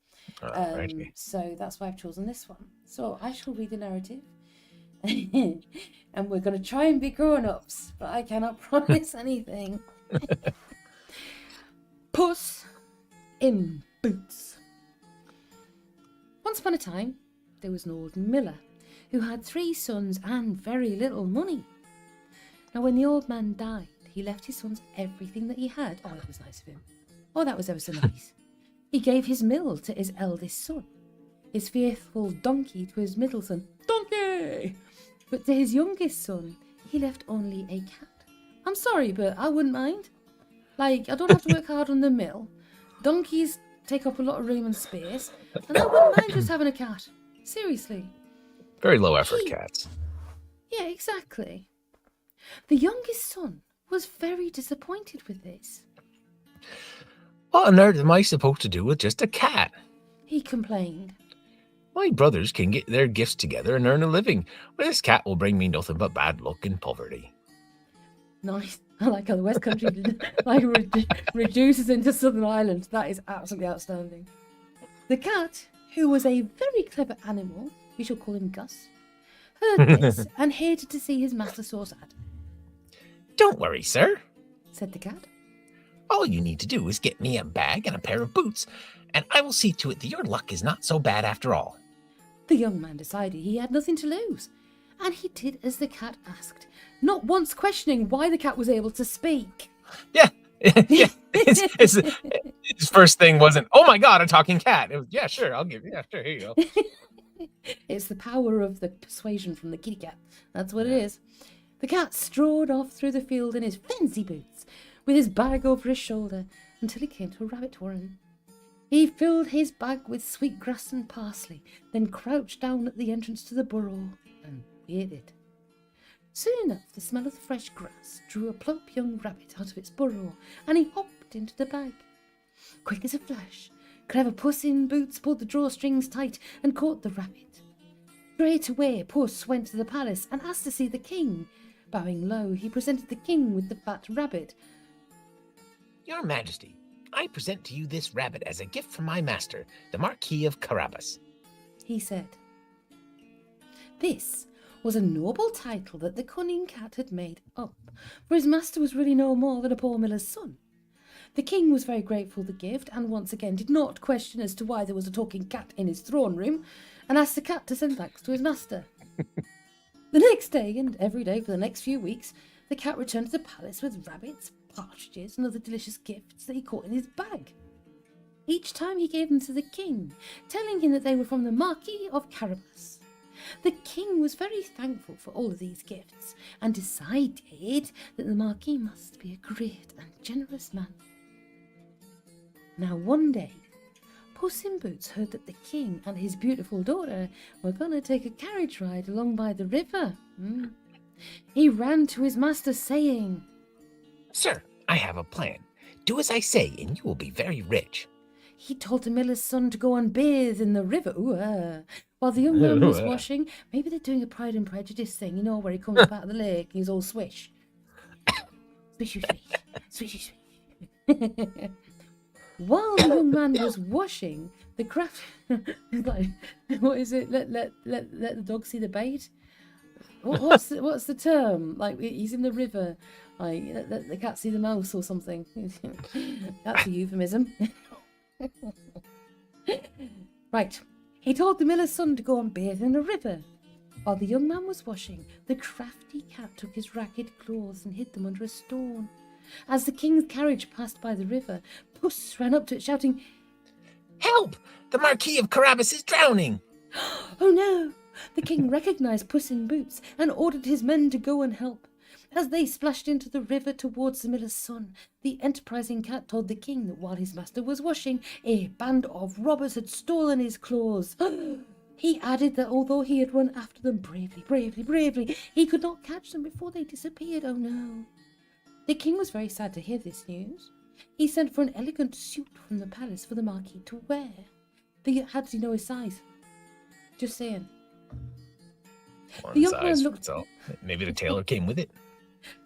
So that's why I've chosen this one. So I shall read the narrative. And we're going to try and be grown-ups, but I cannot promise anything. Puss in Boots. Once upon a time, there was an old miller who had 3 sons and very little money. Now when the old man died, he left his sons everything that he had. Oh, that was nice of him. Oh, that was ever so nice. He gave his mill to his eldest son, his faithful donkey to his middle son, Donkey! But to his youngest son, he left only a cat. I'm sorry, but I wouldn't mind. Like, I don't have to work hard on the mill. Donkeys take up a lot of room and space, and I wouldn't mind just having a cat. Seriously. Very low effort cats. Yeah, exactly. The youngest son was very disappointed with this. What on earth am I supposed to do with just a cat? He complained. My brothers can get their gifts together and earn a living, but this cat will bring me nothing but bad luck and poverty. Nice. I like how the West Country reduces into Southern Ireland. That is absolutely outstanding. The cat, who was a very clever animal, we shall call him Gus, heard this and hated to see his master so sad. Don't worry, sir, said the cat. All you need to do is get me a bag and a pair of boots, and I will see to it that your luck is not so bad after all. The young man decided he had nothing to lose, and he did as the cat asked, not once questioning why the cat was able to speak. Yeah. His first thing wasn't, oh my god, a talking cat. It was, yeah, sure, I'll give you. Yeah, sure, here you go. It's the power of the persuasion from the kitty cat. That's what it is. The cat strode off through the field in his fancy boots, with his bag over his shoulder, until he came to a rabbit warren. He filled his bag with sweet grass and parsley, then crouched down at the entrance to the burrow and waited. Soon enough, the smell of the fresh grass drew a plump young rabbit out of its burrow, and he hopped into the bag. Quick as a flash, clever Puss in Boots pulled the drawstrings tight and caught the rabbit. Straight away, Puss went to the palace and asked to see the king. Bowing low, he presented the king with the fat rabbit. Your Majesty, I present to you this rabbit as a gift from my master, the Marquis of Carabas, he said. This was a noble title that the cunning cat had made up, for his master was really no more than a poor miller's son. The king was very grateful for the gift, and once again did not question as to why there was a talking cat in his throne room, and asked the cat to send thanks to his master. The next day, and every day for the next few weeks, the cat returned to the palace with rabbits, partridges, and other delicious gifts that he caught in his bag. Each time he gave them to the king, telling him that they were from the Marquis of Carabas. The king was very thankful for all of these gifts, and decided that the Marquis must be a great and generous man. Now one day, Puss in Boots heard that the king and his beautiful daughter were going to take a carriage ride along by the river. He ran to his master saying, Sir, I have a plan. Do as I say, and you will be very rich. He told the miller's son to go and bathe in the river. While the young man was washing, maybe they're doing a Pride and Prejudice thing, you know, where he comes up out of the lake and he's all swish. Swish, swish, swish, swish, swish. While the young man was washing, the craft... like, what is it? Let the dog see the bait? What's the term? Like he's in the river, like the cat see the mouse or something. That's a euphemism. Right. He told the miller's son to go and bathe in the river. While the young man was washing, the crafty cat took his ragged claws and hid them under a stone. As the king's carriage passed by the river, Puss ran up to it shouting, Help! The Marquis of Carabas is drowning! "Oh no!" The king recognised Puss in Boots and ordered his men to go and help. As they splashed into the river towards the miller's son, the enterprising cat told the king that while his master was washing, a band of robbers had stolen his claws. He added that although he had run after them bravely, he could not catch them before they disappeared. Oh no! The king was very sad to hear this news. He sent for an elegant suit from the palace for the Marquis to wear. How did he know his size? Just saying. One The young size man fits all. Maybe the tailor came with it.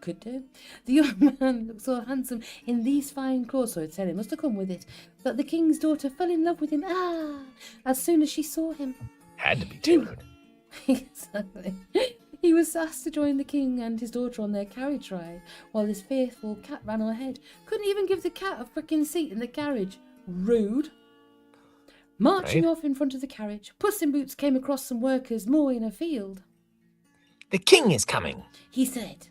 Could do. The young man looked so handsome in these fine clothes, so it said it must have come with it, that the king's daughter fell in love with him, as soon as she saw him. Had to be tailored. Exactly. He was asked to join the king and his daughter on their carriage ride, while his faithful cat ran ahead. Couldn't even give the cat a frickin' seat in the carriage. Rude. Marching Right. off in front of the carriage, Puss in Boots came across some workers mowing a field. The king is coming. He said,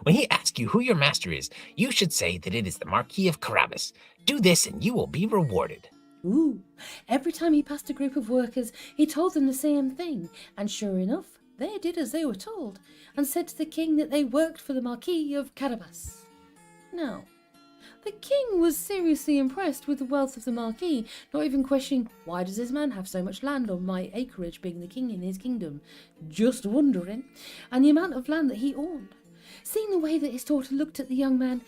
When he asks you who your master is, you should say that it is the Marquis of Carabas. Do this and you will be rewarded. ooh. Every time he passed a group of workers, he told them the same thing, and sure enough, they did as they were told, and said to the king that they worked for the Marquis of Carabas. Now, the king was seriously impressed with the wealth of the Marquis, not even questioning, why does this man have so much land on my acreage being the king in his kingdom? Just wondering. And the amount of land that he owned. Seeing the way that his daughter looked at the young man,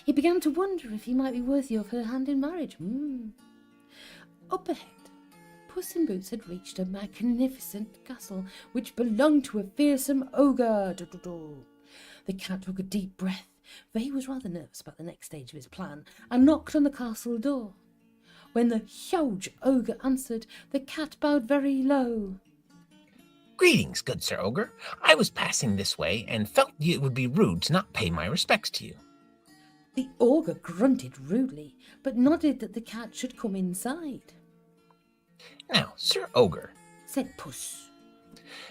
he began to wonder if he might be worthy of her hand in marriage. Up ahead, Puss in Boots had reached a magnificent castle which belonged to a fearsome ogre. The cat took a deep breath, for he was rather nervous about the next stage of his plan, and knocked on the castle door. When the huge ogre answered, the cat bowed very low. Greetings, good Sir Ogre. I was passing this way and felt it would be rude to not pay my respects to you. The ogre grunted rudely, but nodded that the cat should come inside. Now, Sir Ogre, Said Puss.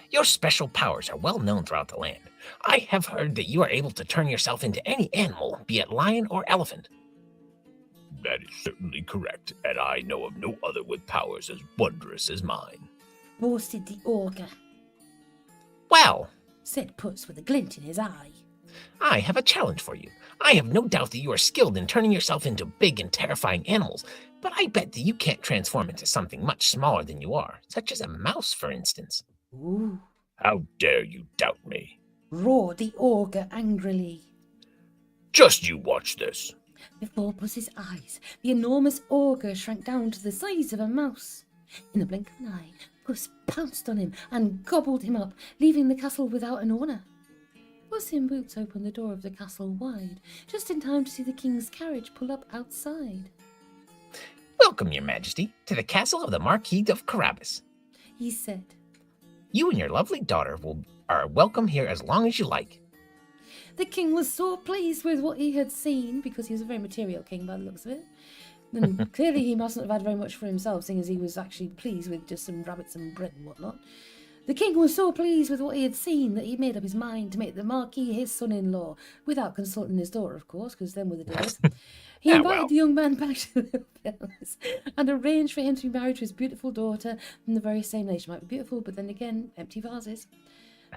your special powers are well known throughout the land. I have heard that you are able to turn yourself into any animal, be it lion or elephant. That is certainly correct, and I know of no other with powers as wondrous as mine. Boasted the ogre. Well, Said Puss with a glint in his eye. I have a challenge for you. I have no doubt that you are skilled in turning yourself into big and terrifying animals, but I bet that you can't transform into something much smaller than you are, such as a mouse, for instance. Ooh. How dare you doubt me? Roared the ogre angrily. Just you watch this. Before Puss's eyes, the enormous ogre shrank down to the size of a mouse. In the blink of an eye, Puss pounced on him and gobbled him up, leaving the castle without an owner. Puss in Boots opened the door of the castle wide, just in time to see the king's carriage pull up outside. Welcome, your majesty, to the castle of the Marquis of Carabas. He said. You and your lovely daughter are welcome here as long as you like. The king was so pleased with what he had seen, because he was a very material king by the looks of it. And clearly he mustn't have had very much for himself, seeing as he was actually pleased with just some rabbits and bread and whatnot. The king was so pleased with what he had seen that he made up his mind to make the Marquis his son-in-law, without consulting his daughter, of course, because then were the days. He invited the young man back to the palace and arranged for him to be married to his beautiful daughter from the very same nation. Might be beautiful, but then again, empty vases.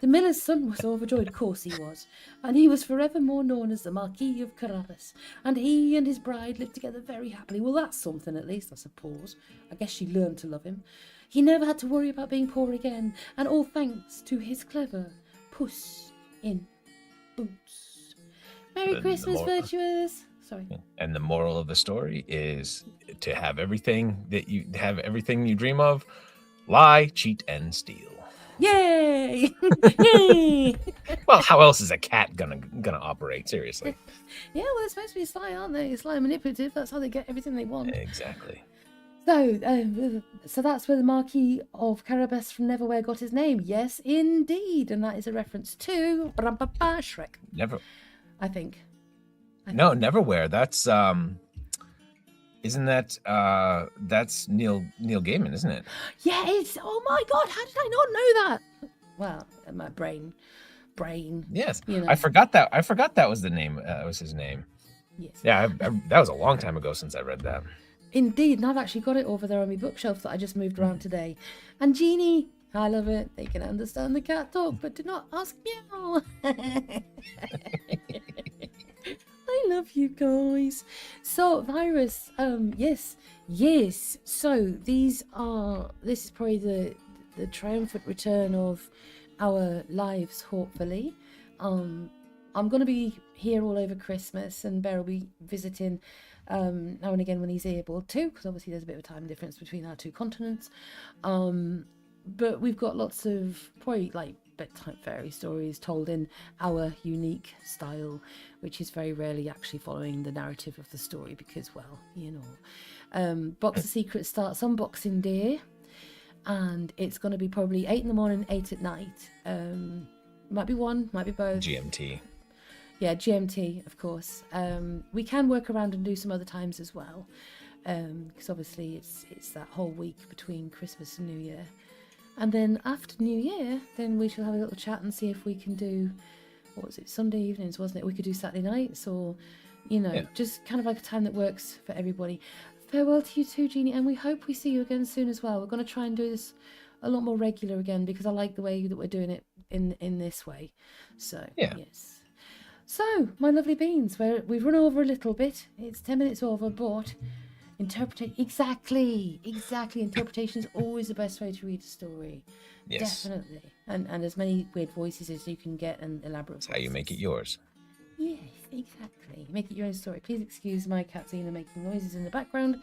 The miller's son was overjoyed, of course he was, and he was forevermore known as the Marquis of Carabas, and he and his bride lived together very happily. Well, that's something at least, I suppose. I guess she learned to love him. He never had to worry about being poor again, and all thanks to his clever Puss in Boots. Merry Christmas, virtuous! Sorry. And the moral of the story is to have everything you dream of, lie, cheat, and steal. Yay! Yay! Well, how else is a cat gonna operate? Seriously. Yeah, well, they're supposed to be sly, aren't they? Sly and manipulative. That's how they get everything they want. Exactly. So that's where the Marquis of Carabas from Neverwhere got his name. Yes, indeed. And that is a reference to Shrek, Never. I think. No, Neverwhere. That's isn't that that's Neil Gaiman, isn't it? Yeah, it's. Oh my God, how did I not know that? Well, my brain. Yes, You know. I forgot that was the name. Was his name? Yes. Yeah, that was a long time ago since I read that. Indeed, and I've actually got it over there on my bookshelf that I just moved around today. And Genie, I love it. They can understand the cat talk, but do not ask meow. I love you guys. So, Virus, yes. So this is probably the triumphant return of our lives, hopefully. I'm going to be here all over Christmas, and Bear will be visiting now and again when he's able to, because obviously there's a bit of a time difference between our two continents. But we've got lots of probably like bedtime fairy stories told in our unique style, which is very rarely actually following the narrative of the story because, well, you know. Box of Secrets starts on Boxing Day, and it's going to be probably 8 in the morning, 8 at night. Might be one, might be both. GMT. Yeah, GMT, of course. We can work around and do some other times as well, because obviously it's that whole week between Christmas and New Year. And then after New Year, then we shall have a little chat and see if we can do, what was it, Sunday evenings, wasn't it? We could do Saturday nights, or, you know, just kind of like a time that works for everybody. Farewell to you too, Jeannie, and we hope we see you again soon as well. We're going to try and do this a lot more regular again, because I like the way that we're doing it in this way. So, yes. So, my lovely beans, we've run over a little bit. It's 10 minutes over, but exactly. Interpretation is always the best way to read a story. Yes. Definitely. And as many weird voices as you can get and elaborate voices. How you make it yours. Yes, exactly. Make it your own story. Please excuse my cat Zena making noises in the background,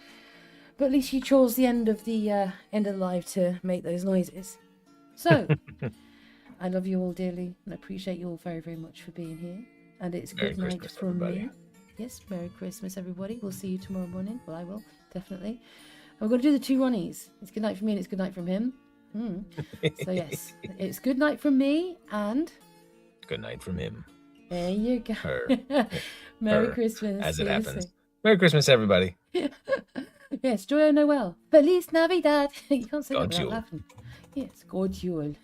but at least she chose the end of the live to make those noises. So, I love you all dearly and appreciate you all very, very much for being here. And it's Merry good night Christmas, from everybody. me. Yes, Merry Christmas, everybody. We'll see you tomorrow morning. Well, I will, definitely. And we're going to do the 2 Ronnies. It's good night from me and it's good night from him. So, yes, it's good night from me and... Good night from him. There you go. Her. Merry Her, Christmas. as it See you happens. soon. Merry Christmas, everybody. Yes, Joyeux Noel. Feliz Navidad. You can't say that God without Jule. laughing. Yes, God Jule.